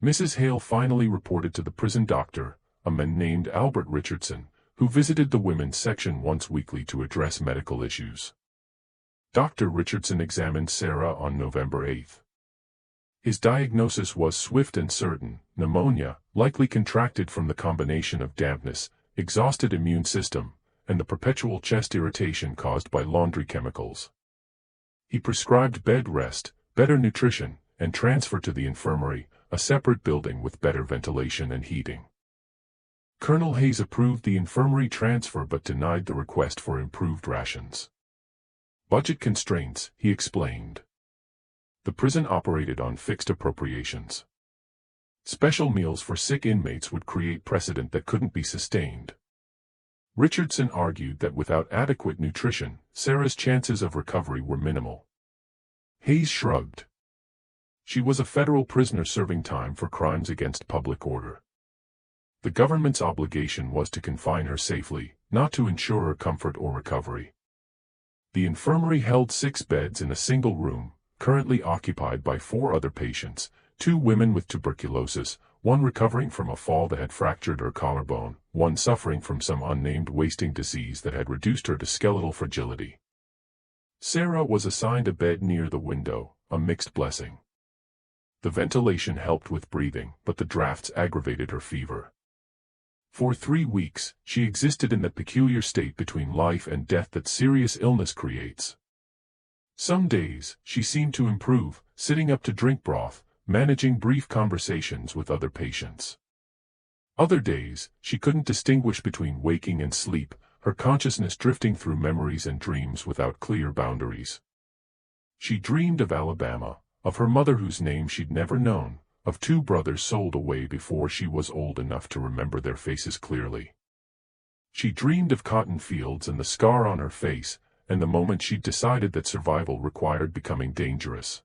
Mrs. Hale finally reported to the prison doctor, a man named Albert Richardson, who visited the women's section once weekly to address medical issues. Dr. Richardson examined Sarah on November 8. His diagnosis was swift and certain: pneumonia, likely contracted from the combination of dampness, exhausted immune system, and the perpetual chest irritation caused by laundry chemicals. He prescribed bed rest, better nutrition, and transfer to the infirmary, a separate building with better ventilation and heating. Colonel Hayes approved the infirmary transfer but denied the request for improved rations. Budget constraints, he explained. The prison operated on fixed appropriations. Special meals for sick inmates would create precedent that couldn't be sustained. Richardson argued that without adequate nutrition, Sarah's chances of recovery were minimal. Hayes shrugged. She was a federal prisoner serving time for crimes against public order. The government's obligation was to confine her safely, not to ensure her comfort or recovery. The infirmary held 6 beds in a single room, currently occupied by 4 other patients, 2 women with tuberculosis, 1 recovering from a fall that had fractured her collarbone, 1 suffering from some unnamed wasting disease that had reduced her to skeletal fragility. Sarah was assigned a bed near the window, a mixed blessing. The ventilation helped with breathing, but the drafts aggravated her fever. For 3 weeks, she existed in that peculiar state between life and death that serious illness creates. Some days, she seemed to improve, sitting up to drink broth, managing brief conversations with other patients. Other days, she couldn't distinguish between waking and sleep, her consciousness drifting through memories and dreams without clear boundaries. She dreamed of Alabama, of her mother whose name she'd never known, of 2 brothers sold away before she was old enough to remember their faces clearly. She dreamed of cotton fields and the scar on her face, and the moment she'd decided that survival required becoming dangerous.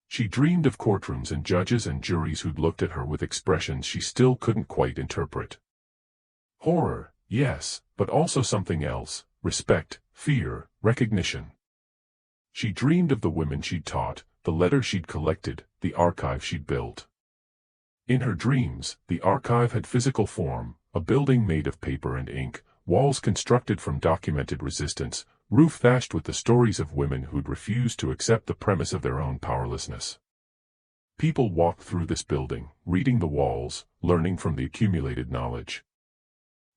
She dreamed of courtrooms and judges and juries who'd looked at her with expressions she still couldn't quite interpret. Horror, yes, but also something else: respect, fear, recognition. She dreamed of the women she'd taught, the letters she'd collected, the archive she'd built. In her dreams, the archive had physical form, a building made of paper and ink, walls constructed from documented resistance, roof thatched with the stories of women who'd refused to accept the premise of their own powerlessness. People walked through this building, reading the walls, learning from the accumulated knowledge.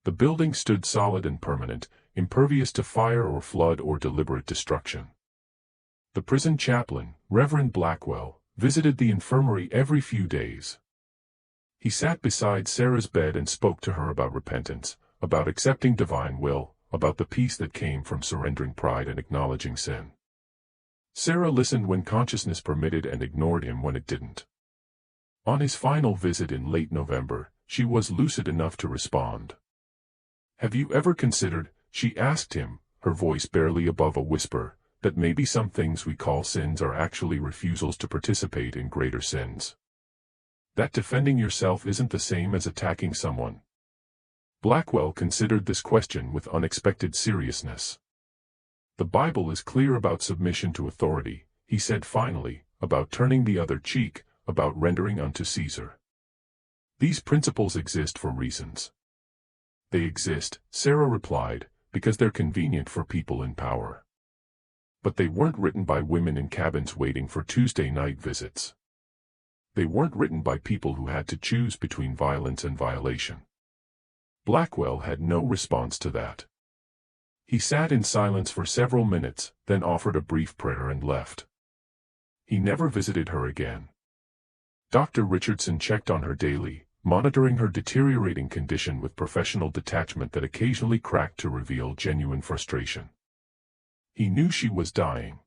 The building stood solid and permanent, impervious to fire or flood or deliberate destruction. The prison chaplain, Reverend Blackwell, visited the infirmary every few days. He sat beside Sarah's bed and spoke to her about repentance, about accepting divine will, about the peace that came from surrendering pride and acknowledging sin. Sarah listened when consciousness permitted and ignored him when it didn't. On his final visit in late November, she was lucid enough to respond. "Have you ever considered," she asked him, her voice barely above a whisper, "that maybe some things we call sins are actually refusals to participate in greater sins? That defending yourself isn't the same as attacking someone?" Blackwell considered this question with unexpected seriousness. "The Bible is clear about submission to authority," he said finally, "about turning the other cheek, about rendering unto Caesar. These principles exist for reasons." "They exist," Sarah replied, "because they're convenient for people in power. But they weren't written by women in cabins waiting for Tuesday night visits. They weren't written by people who had to choose between violence and violation." Blackwell had no response to that. He sat in silence for several minutes, then offered a brief prayer and left. He never visited her again. Dr. Richardson checked on her daily, monitoring her deteriorating condition with professional detachment that occasionally cracked to reveal genuine frustration. He knew she was dying.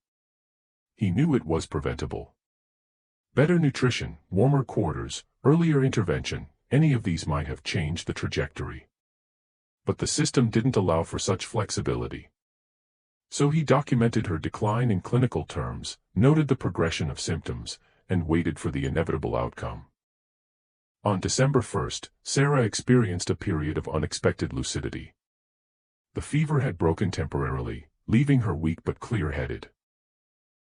He knew it was preventable. Better nutrition, warmer quarters, earlier intervention, any of these might have changed the trajectory. But the system didn't allow for such flexibility. So he documented her decline in clinical terms, noted the progression of symptoms, and waited for the inevitable outcome. On December 1st, Sarah experienced a period of unexpected lucidity. The fever had broken temporarily, leaving her weak but clear-headed.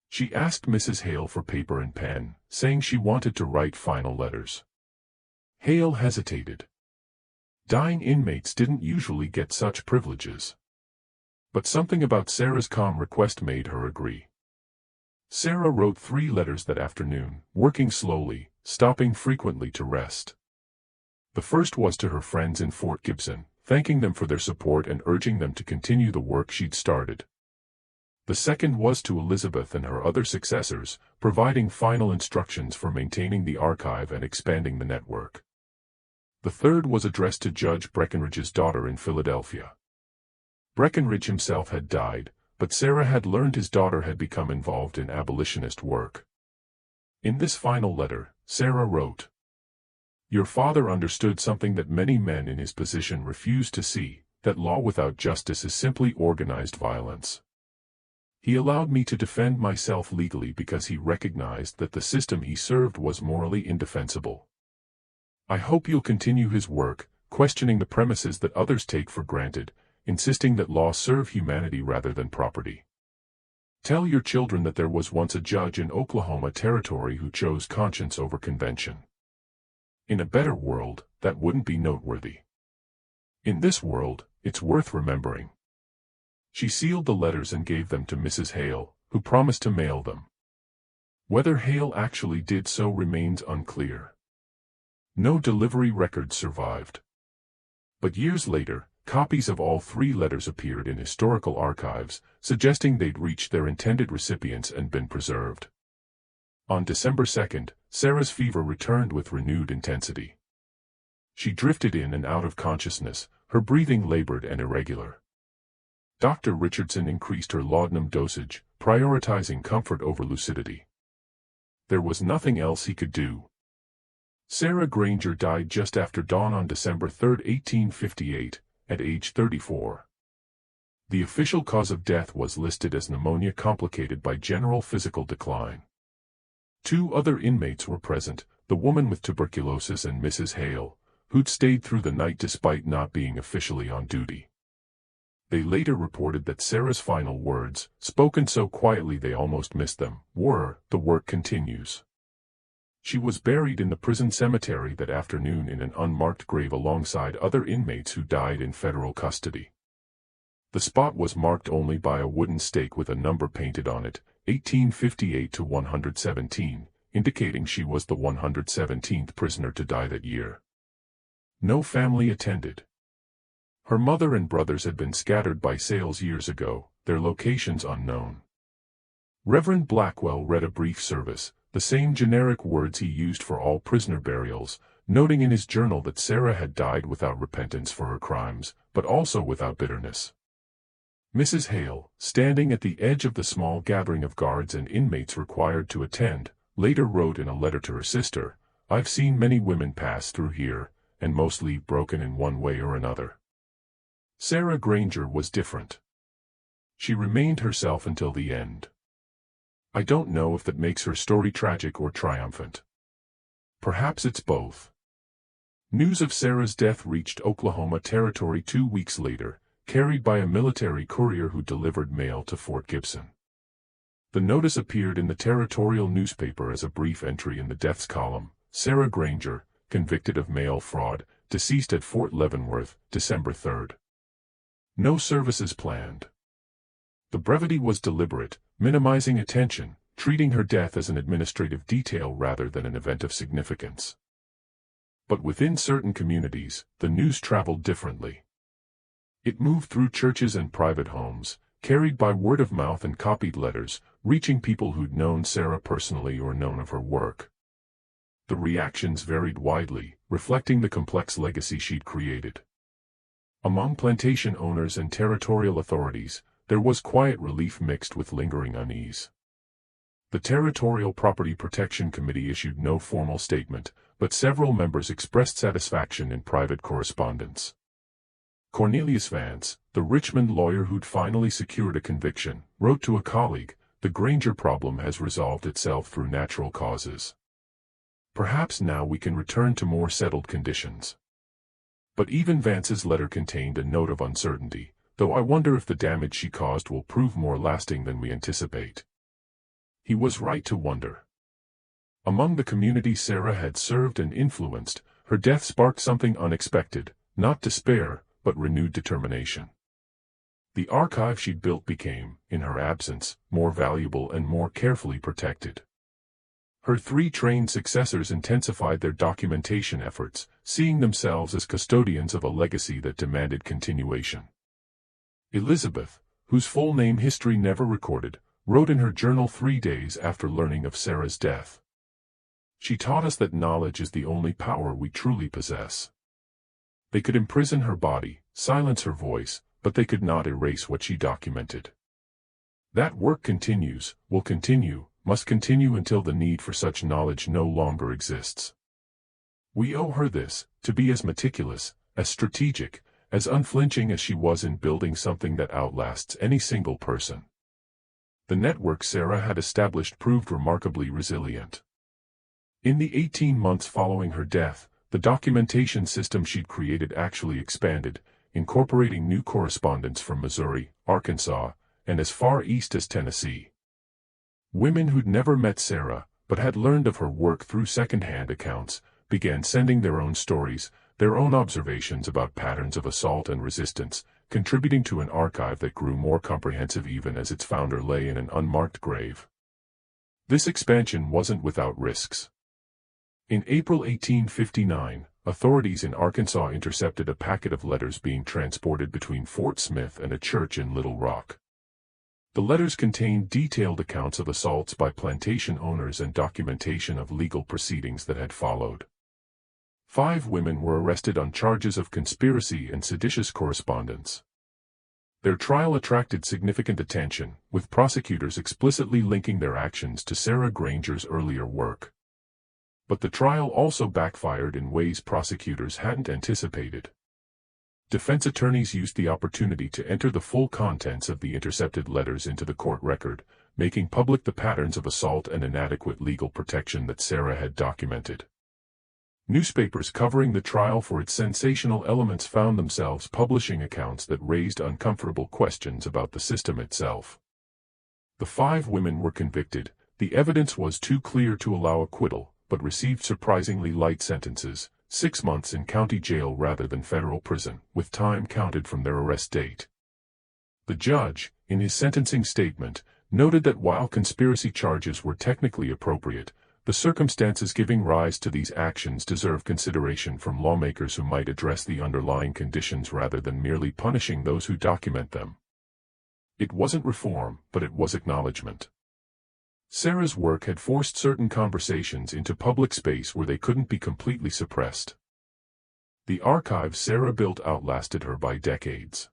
She asked Mrs. Hale for paper and pen, saying she wanted to write final letters. Hale hesitated. Dying inmates didn't usually get such privileges. But something about Sarah's calm request made her agree. Sarah wrote 3 letters that afternoon, working slowly, stopping frequently to rest. The first was to her friends in Fort Gibson, thanking them for their support and urging them to continue the work she'd started. The second was to Elizabeth and her other successors, providing final instructions for maintaining the archive and expanding the network. The third was addressed to Judge Breckinridge's daughter in Philadelphia. Breckinridge himself had died, but Sarah had learned his daughter had become involved in abolitionist work. In this final letter, Sarah wrote, "Your father understood something that many men in his position refuse to see, that law without justice is simply organized violence. He allowed me to defend myself legally because he recognized that the system he served was morally indefensible. I hope you'll continue his work, questioning the premises that others take for granted, insisting that law serve humanity rather than property. Tell your children that there was once a judge in Oklahoma Territory who chose conscience over convention. In a better world, that wouldn't be noteworthy. In this world, it's worth remembering." She sealed the letters and gave them to Mrs. Hale, who promised to mail them. Whether Hale actually did so remains unclear. No delivery records survived. But years later, copies of all 3 letters appeared in historical archives, suggesting they'd reached their intended recipients and been preserved. On December 2nd, Sarah's fever returned with renewed intensity. She drifted in and out of consciousness, her breathing labored and irregular. Dr. Richardson increased her laudanum dosage, prioritizing comfort over lucidity. There was nothing else he could do. Sarah Granger died just after dawn on December 3, 1858, at age 34. The official cause of death was listed as pneumonia complicated by general physical decline. 2 other inmates were present, the woman with tuberculosis and Mrs. Hale, who'd stayed through the night despite not being officially on duty. They later reported that Sarah's final words, spoken so quietly they almost missed them, were, "The work continues." She was buried in the prison cemetery that afternoon in an unmarked grave alongside other inmates who died in federal custody. The spot was marked only by a wooden stake with a number painted on it, 1858 to 117, indicating she was the 117th prisoner to die that year. No family attended. Her mother and brothers had been scattered by sales years ago, their locations unknown. Reverend Blackwell read a brief service, the same generic words he used for all prisoner burials, noting in his journal that Sarah had died without repentance for her crimes, but also without bitterness. Mrs. Hale, standing at the edge of the small gathering of guards and inmates required to attend, later wrote in a letter to her sister, "I've seen many women pass through here, and mostly broken in one way or another. Sarah Granger was different. She remained herself until the end. I don't know if that makes her story tragic or triumphant. Perhaps it's both." News of Sarah's death reached Oklahoma Territory 2 weeks later, carried by a military courier who delivered mail to Fort Gibson. The notice appeared in the territorial newspaper as a brief entry in the deaths column: Sarah Granger, convicted of mail fraud, deceased at Fort Leavenworth, December 3. No services planned. The brevity was deliberate, minimizing attention, treating her death as an administrative detail rather than an event of significance. But within certain communities, the news traveled differently. It moved through churches and private homes, carried by word of mouth and copied letters, reaching people who'd known Sarah personally or known of her work. The reactions varied widely, reflecting the complex legacy she'd created. Among plantation owners and territorial authorities, there was quiet relief mixed with lingering unease. The Territorial Property Protection Committee issued no formal statement, but several members expressed satisfaction in private correspondence. Cornelius Vance, the Richmond lawyer who'd finally secured a conviction, wrote to a colleague, "The Granger problem has resolved itself through natural causes. Perhaps now we can return to more settled conditions." But even Vance's letter contained a note of uncertainty, though I wonder if the damage she caused will prove more lasting than we anticipate. He was right to wonder. Among the community Sarah had served and influenced, her death sparked something unexpected, not despair, but renewed determination. The archive she'd built became, in her absence, more valuable and more carefully protected. Her 3 trained successors intensified their documentation efforts, seeing themselves as custodians of a legacy that demanded continuation. Elizabeth, whose full name history never recorded, wrote in her journal 3 days after learning of Sarah's death. She taught us that knowledge is the only power we truly possess. They could imprison her body, silence her voice, but they could not erase what she documented. That work continues, will continue, must continue until the need for such knowledge no longer exists. We owe her this, to be as meticulous, as strategic, as unflinching as she was in building something that outlasts any single person. The network Sarah had established proved remarkably resilient. In the 18 months following her death, the documentation system she'd created actually expanded, incorporating new correspondence from Missouri, Arkansas, and as far east as Tennessee. Women who'd never met Sarah, but had learned of her work through second-hand accounts, began sending their own stories, their own observations about patterns of assault and resistance, contributing to an archive that grew more comprehensive even as its founder lay in an unmarked grave. This expansion wasn't without risks. In April 1859, authorities in Arkansas intercepted a packet of letters being transported between Fort Smith and a church in Little Rock. The letters contained detailed accounts of assaults by plantation owners and documentation of legal proceedings that had followed. 5 women were arrested on charges of conspiracy and seditious correspondence. Their trial attracted significant attention, with prosecutors explicitly linking their actions to Sarah Granger's earlier work. But the trial also backfired in ways prosecutors hadn't anticipated. Defense attorneys used the opportunity to enter the full contents of the intercepted letters into the court record, making public the patterns of assault and inadequate legal protection that Sarah had documented. Newspapers covering the trial for its sensational elements found themselves publishing accounts that raised uncomfortable questions about the system itself. The 5 women were convicted. The evidence was too clear to allow acquittal, but received surprisingly light sentences, 6 months in county jail rather than federal prison, with time counted from their arrest date. The judge, in his sentencing statement, noted that while conspiracy charges were technically appropriate, the circumstances giving rise to these actions deserve consideration from lawmakers who might address the underlying conditions rather than merely punishing those who document them. It wasn't reform, but it was acknowledgement. Sarah's work had forced certain conversations into public space where they couldn't be completely suppressed. The archive Sarah built outlasted her by decades.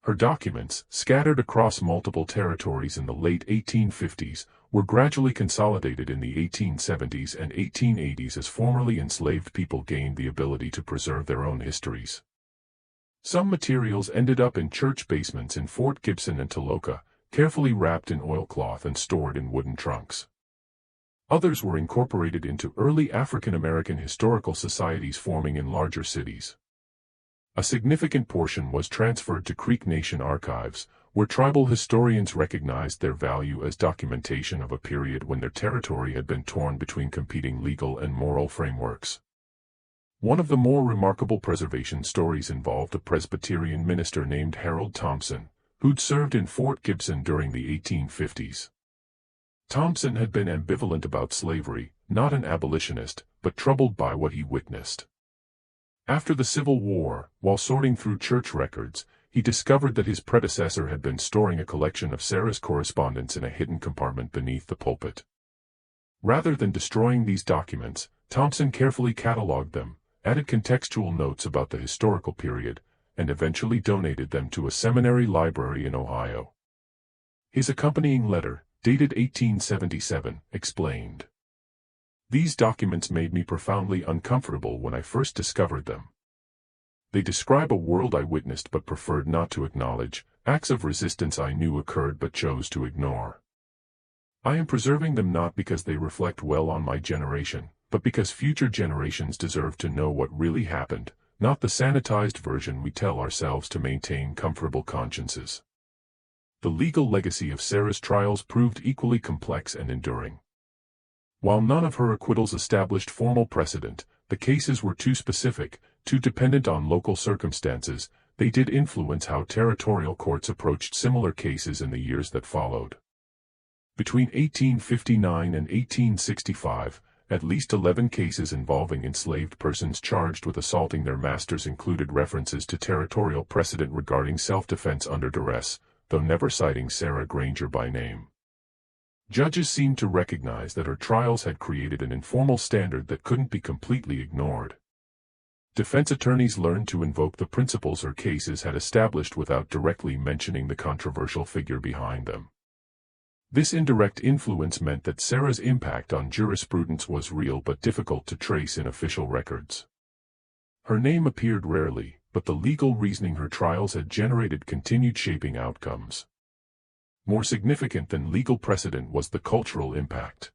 Her documents, scattered across multiple territories in the late 1850s, were gradually consolidated in the 1870s and 1880s as formerly enslaved people gained the ability to preserve their own histories. Some materials ended up in church basements in Fort Gibson and Toloka, carefully wrapped in oilcloth and stored in wooden trunks. Others were incorporated into early African American historical societies forming in larger cities. A significant portion was transferred to Creek Nation archives, where tribal historians recognized their value as documentation of a period when their territory had been torn between competing legal and moral frameworks. One of the more remarkable preservation stories involved a Presbyterian minister named Harold Thompson, who'd served in Fort Gibson during the 1850s. Thompson had been ambivalent about slavery, not an abolitionist, but troubled by what he witnessed. After the Civil War, while sorting through church records, he discovered that his predecessor had been storing a collection of Sarah's correspondence in a hidden compartment beneath the pulpit. Rather than destroying these documents, Thompson carefully cataloged them, added contextual notes about the historical period, and eventually donated them to a seminary library in Ohio. His accompanying letter, dated 1877, explained, "These documents made me profoundly uncomfortable when I first discovered them. They describe a world I witnessed but preferred not to acknowledge, acts of resistance I knew occurred but chose to ignore. I am preserving them not because they reflect well on my generation, but because future generations deserve to know what really happened, not the sanitized version we tell ourselves to maintain comfortable consciences." The legal legacy of Sarah's trials proved equally complex and enduring. While none of her acquittals established formal precedent, the cases were too specific, too dependent on local circumstances. They did influence how territorial courts approached similar cases in the years that followed. Between 1859 and 1865, at least 11 cases involving enslaved persons charged with assaulting their masters included references to territorial precedent regarding self-defense under duress, though never citing Sarah Granger by name. Judges seemed to recognize that her trials had created an informal standard that couldn't be completely ignored. Defense attorneys learned to invoke the principles her cases had established without directly mentioning the controversial figure behind them. This indirect influence meant that Sarah's impact on jurisprudence was real but difficult to trace in official records. Her name appeared rarely, but the legal reasoning her trials had generated continued shaping outcomes. More significant than legal precedent was the cultural impact.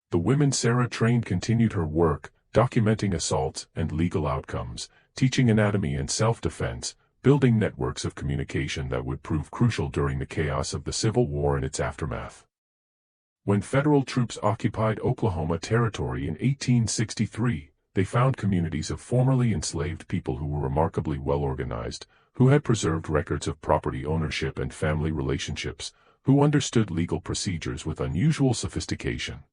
The women Sarah trained continued her work, documenting assaults and legal outcomes, teaching anatomy and self-defense, building networks of communication that would prove crucial during the chaos of the Civil War and its aftermath. When federal troops occupied Oklahoma Territory in 1863, they found communities of formerly enslaved people who were remarkably well-organized, who had preserved records of property ownership and family relationships, who understood legal procedures with unusual sophistication.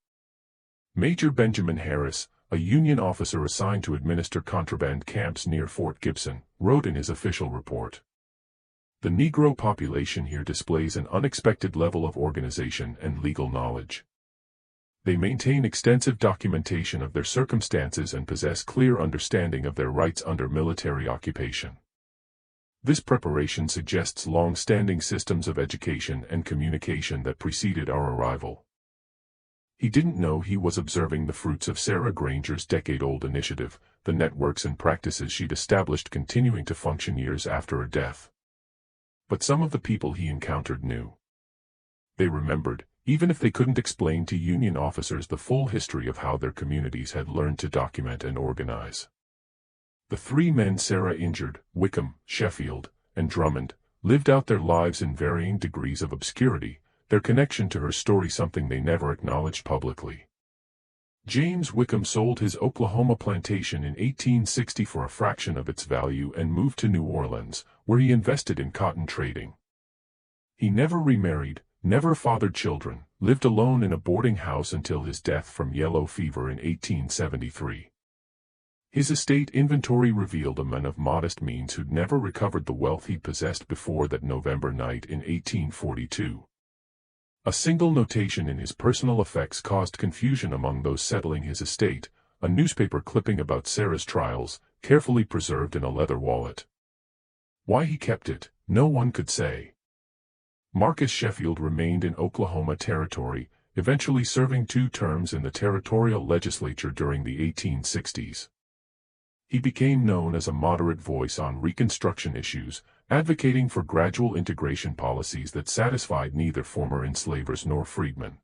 Major Benjamin Harris, a Union officer assigned to administer contraband camps near Fort Gibson, wrote in his official report, "The Negro population here displays an unexpected level of organization and legal knowledge. They maintain extensive documentation of their circumstances and possess clear understanding of their rights under military occupation. This preparation suggests long-standing systems of education and communication that preceded our arrival." He didn't know he was observing the fruits of Sarah Granger's decade-old initiative, the networks and practices she'd established continuing to function years after her death. But some of the people he encountered knew. They remembered, even if they couldn't explain to Union officers the full history of how their communities had learned to document and organize. The three men Sarah injured, Wickham, Sheffield, and Drummond, lived out their lives in varying degrees of obscurity, their connection to her story something they never acknowledged publicly. James Wickham sold his Oklahoma plantation in 1860 for a fraction of its value and moved to New Orleans, where he invested in cotton trading. He never remarried, never fathered children, lived alone in a boarding house until his death from yellow fever in 1873. His estate inventory revealed a man of modest means who'd never recovered the wealth he'd possessed before that November night in 1842. A single notation in his personal effects caused confusion among those settling his estate, a newspaper clipping about Sarah's trials, carefully preserved in a leather wallet. Why he kept it, no one could say. Marcus Sheffield remained in Oklahoma Territory, eventually serving 2 terms in the territorial legislature during the 1860s. He became known as a moderate voice on Reconstruction issues, advocating for gradual integration policies that satisfied neither former enslavers nor freedmen.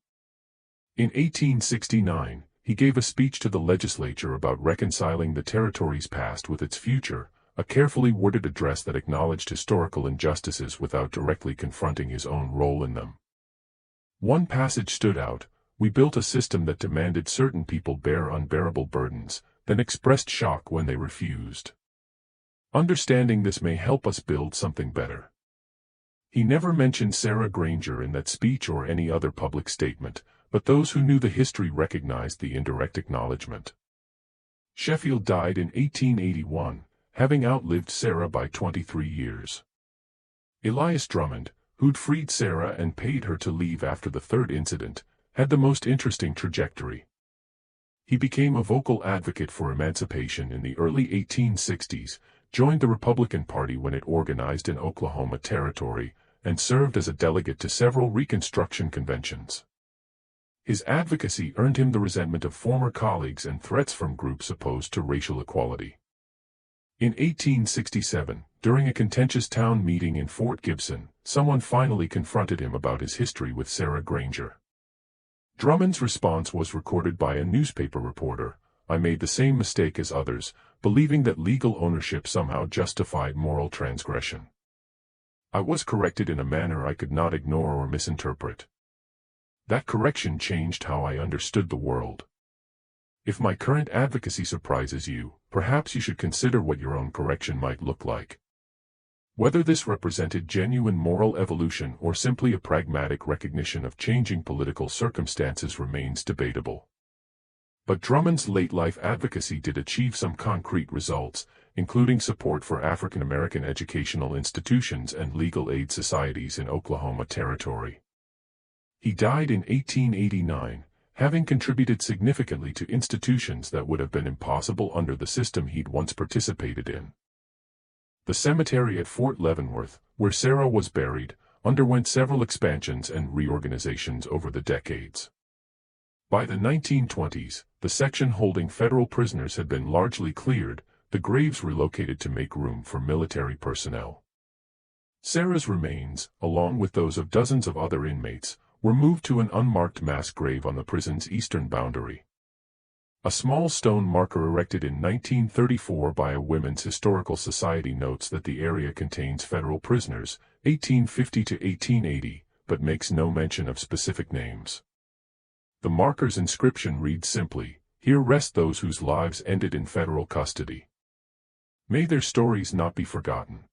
In 1869, he gave a speech to the legislature about reconciling the territory's past with its future, a carefully worded address that acknowledged historical injustices without directly confronting his own role in them. One passage stood out: "We built a system that demanded certain people bear unbearable burdens, then expressed shock when they refused. Understanding this may help us build something better." He never mentioned Sarah Granger in that speech or any other public statement, but those who knew the history recognized the indirect acknowledgement. Sheffield died in 1881, having outlived Sarah by 23 years. Elias Drummond, who'd freed Sarah and paid her to leave after the third incident, had the most interesting trajectory. He became a vocal advocate for emancipation in the early 1860s, joined the Republican Party when it organized in Oklahoma Territory, and served as a delegate to several Reconstruction conventions. His advocacy earned him the resentment of former colleagues and threats from groups opposed to racial equality. In 1867, during a contentious town meeting in Fort Gibson, someone finally confronted him about his history with Sarah Granger. Drummond's response was recorded by a newspaper reporter: "I made the same mistake as others, believing that legal ownership somehow justified moral transgression. I was corrected in a manner I could not ignore or misinterpret. That correction changed how I understood the world. If my current advocacy surprises you, perhaps you should consider what your own correction might look like." Whether this represented genuine moral evolution or simply a pragmatic recognition of changing political circumstances remains debatable. But Drummond's late-life advocacy did achieve some concrete results, including support for African American educational institutions and legal aid societies in Oklahoma Territory. He died in 1889, having contributed significantly to institutions that would have been impossible under the system he'd once participated in. The cemetery at Fort Leavenworth, where Sarah was buried, underwent several expansions and reorganizations over the decades. By the 1920s, the section holding federal prisoners had been largely cleared, the graves relocated to make room for military personnel. Sarah's remains, along with those of dozens of other inmates, were moved to an unmarked mass grave on the prison's eastern boundary. A small stone marker erected in 1934 by a Women's Historical Society notes that the area contains federal prisoners, 1850 to 1880, but makes no mention of specific names. The marker's inscription reads simply, "Here rest those whose lives ended in federal custody. May their stories not be forgotten."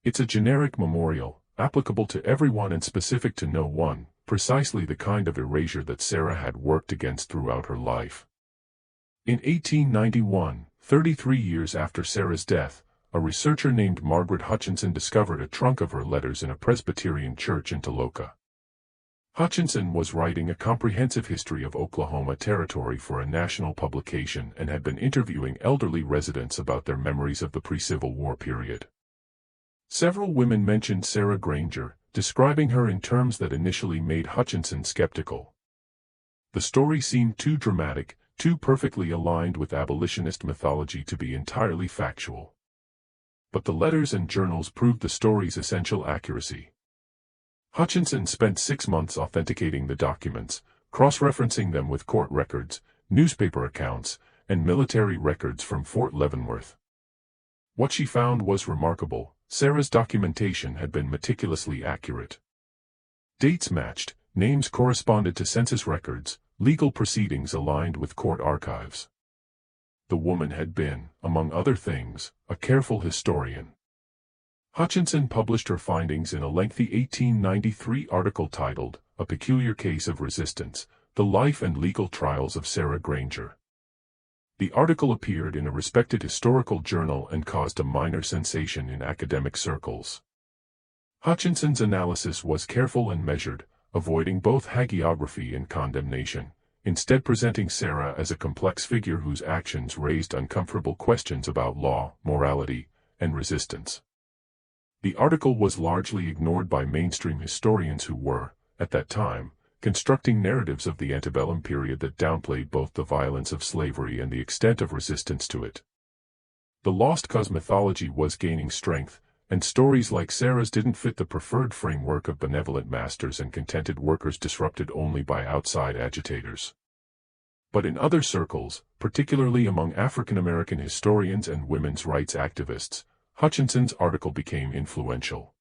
It's a generic memorial, applicable to everyone and specific to no one, precisely the kind of erasure that Sarah had worked against throughout her life. In 1891, 33 years after Sarah's death, a researcher named Margaret Hutchinson discovered a trunk of her letters in a Presbyterian church in Toloka. Hutchinson was writing a comprehensive history of Oklahoma Territory for a national publication and had been interviewing elderly residents about their memories of the pre-Civil War period. Several women mentioned Sarah Granger, describing her in terms that initially made Hutchinson skeptical. The story seemed too dramatic, too perfectly aligned with abolitionist mythology to be entirely factual. But the letters and journals proved the story's essential accuracy. Hutchinson spent 6 months authenticating the documents, cross-referencing them with court records, newspaper accounts, and military records from Fort Leavenworth. What she found was remarkable. Sarah's documentation had been meticulously accurate. Dates matched, names corresponded to census records, legal proceedings aligned with court archives. The woman had been, among other things, a careful historian. Hutchinson published her findings in a lengthy 1893 article titled, "A Peculiar Case of Resistance: The Life and Legal Trials of Sarah Granger." The article appeared in a respected historical journal and caused a minor sensation in academic circles. Hutchinson's analysis was careful and measured, avoiding both hagiography and condemnation, instead presenting Sarah as a complex figure whose actions raised uncomfortable questions about law, morality, and resistance. The article was largely ignored by mainstream historians who were, at that time, constructing narratives of the antebellum period that downplayed both the violence of slavery and the extent of resistance to it. The lost cause mythology was gaining strength, and stories like Sarah's didn't fit the preferred framework of benevolent masters and contented workers disrupted only by outside agitators. But in other circles, particularly among African American historians and women's rights activists, Hutchinson's article became influential.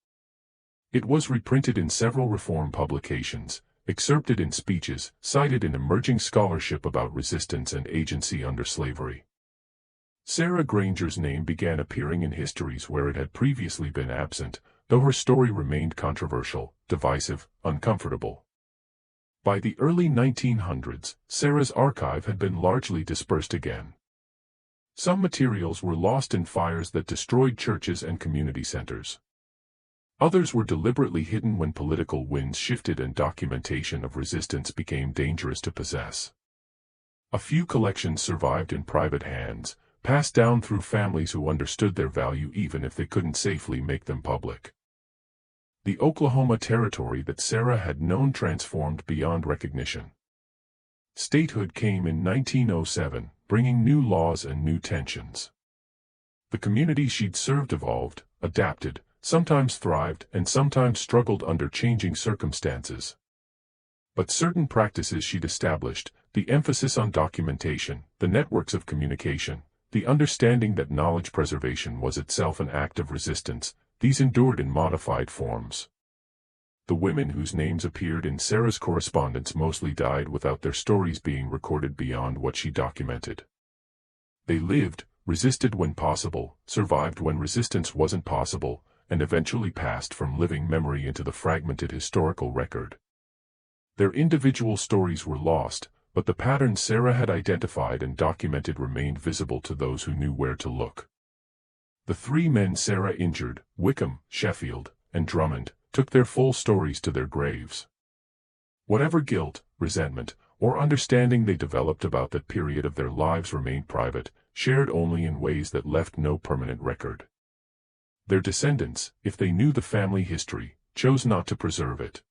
It was reprinted in several reform publications, excerpted in speeches, cited in emerging scholarship about resistance and agency under slavery. Sarah Granger's name began appearing in histories where it had previously been absent, though her story remained controversial, divisive, uncomfortable. By the early 1900s, Sarah's archive had been largely dispersed again. Some materials were lost in fires that destroyed churches and community centers. Others were deliberately hidden when political winds shifted and documentation of resistance became dangerous to possess. A few collections survived in private hands, passed down through families who understood their value even if they couldn't safely make them public. The Oklahoma Territory that Sarah had known transformed beyond recognition. Statehood came in 1907, bringing new laws and new tensions. The community she'd served evolved, adapted, sometimes thrived and sometimes struggled under changing circumstances. But certain practices she'd established, the emphasis on documentation, the networks of communication, the understanding that knowledge preservation was itself an act of resistance, these endured in modified forms. The women whose names appeared in Sarah's correspondence mostly died without their stories being recorded beyond what she documented. They lived, resisted when possible, survived when resistance wasn't possible, and eventually passed from living memory into the fragmented historical record. Their individual stories were lost, but the patterns Sarah had identified and documented remained visible to those who knew where to look. The three men Sarah injured, Wickham, Sheffield, and Drummond, took their full stories to their graves. Whatever guilt, resentment, or understanding they developed about that period of their lives remained private, shared only in ways that left no permanent record. Their descendants, if they knew the family history, chose not to preserve it.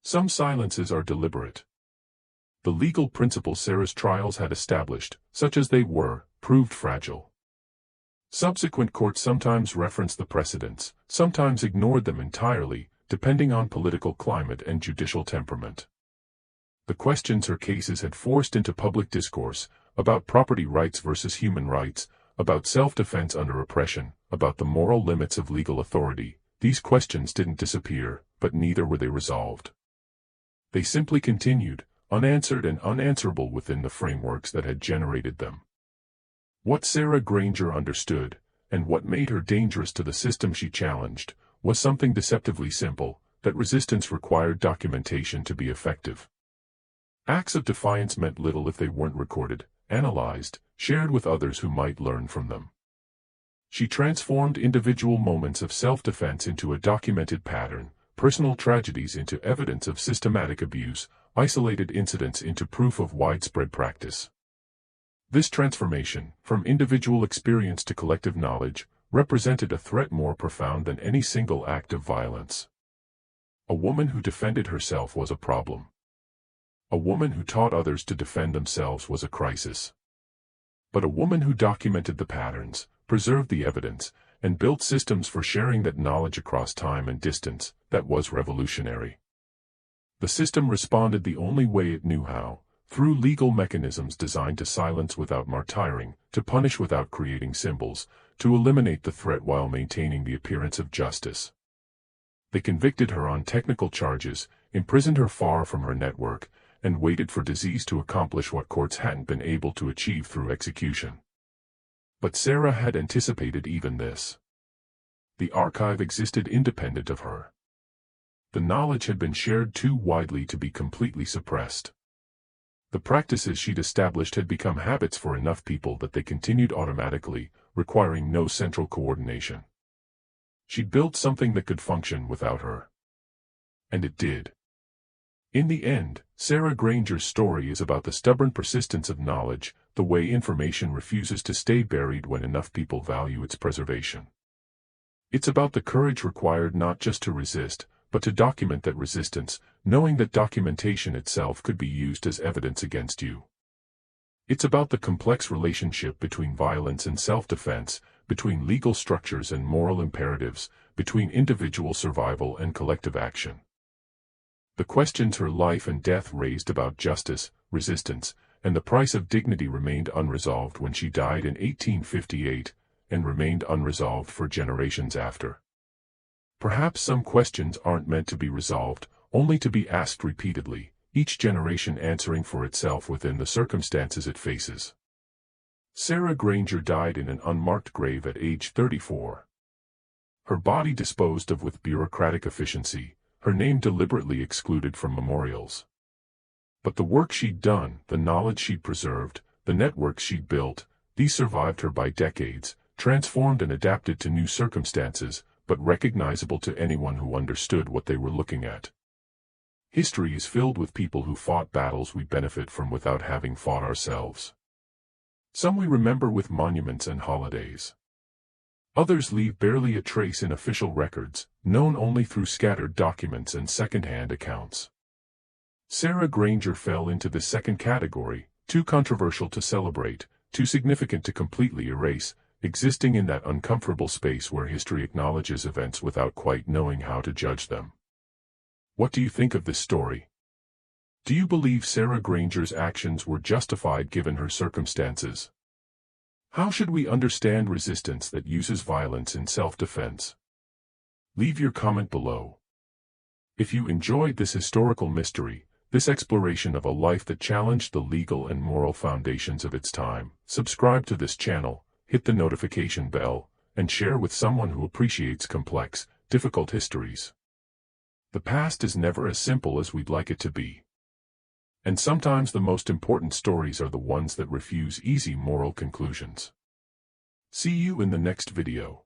Some silences are deliberate. The legal principles Sarah's trials had established, such as they were, proved fragile. Subsequent courts sometimes referenced the precedents, sometimes ignored them entirely, depending on political climate and judicial temperament. The questions her cases had forced into public discourse, about property rights versus human rights, about self-defense under oppression, about the moral limits of legal authority, these questions didn't disappear, but neither were they resolved. They simply continued, unanswered and unanswerable within the frameworks that had generated them. What Sarah Granger understood, and what made her dangerous to the system she challenged, was something deceptively simple, that resistance required documentation to be effective. Acts of defiance meant little if they weren't recorded, analyzed, shared with others who might learn from them. She transformed individual moments of self-defense into a documented pattern, personal tragedies into evidence of systematic abuse, isolated incidents into proof of widespread practice. This transformation, from individual experience to collective knowledge, represented a threat more profound than any single act of violence. A woman who defended herself was a problem. A woman who taught others to defend themselves was a crisis. But a woman who documented the patterns, preserved the evidence, and built systems for sharing that knowledge across time and distance, that was revolutionary. The system responded the only way it knew how, through legal mechanisms designed to silence without martyring, to punish without creating symbols, to eliminate the threat while maintaining the appearance of justice. They convicted her on technical charges, imprisoned her far from her network, and waited for disease to accomplish what courts hadn't been able to achieve through execution. But Sarah had anticipated even this. The archive existed independent of her. The knowledge had been shared too widely to be completely suppressed. The practices she'd established had become habits for enough people that they continued automatically, requiring no central coordination. She'd built something that could function without her. And it did. In the end, Sarah Granger's story is about the stubborn persistence of knowledge, the way information refuses to stay buried when enough people value its preservation. It's about the courage required not just to resist, but to document that resistance, knowing that documentation itself could be used as evidence against you. It's about the complex relationship between violence and self-defense, between legal structures and moral imperatives, between individual survival and collective action. The questions her life and death raised about justice, resistance, and the price of dignity remained unresolved when she died in 1858, and remained unresolved for generations after. Perhaps some questions aren't meant to be resolved, only to be asked repeatedly, each generation answering for itself within the circumstances it faces. Sarah Granger died in an unmarked grave at age 34. Her body disposed of with bureaucratic efficiency, her name deliberately excluded from memorials. But the work she'd done, the knowledge she'd preserved, the networks she'd built, these survived her by decades, transformed and adapted to new circumstances, but recognizable to anyone who understood what they were looking at. History is filled with people who fought battles we benefit from without having fought ourselves. Some we remember with monuments and holidays. Others leave barely a trace in official records, known only through scattered documents and second-hand accounts. Sarah Granger fell into the second category, too controversial to celebrate, too significant to completely erase, existing in that uncomfortable space where history acknowledges events without quite knowing how to judge them. What do you think of this story? Do you believe Sarah Granger's actions were justified given her circumstances? How should we understand resistance that uses violence in self-defense? Leave your comment below. If you enjoyed this historical mystery, this exploration of a life that challenged the legal and moral foundations of its time, subscribe to this channel, hit the notification bell, and share with someone who appreciates complex, difficult histories. The past is never as simple as we'd like it to be. And sometimes the most important stories are the ones that refuse easy moral conclusions. See you in the next video.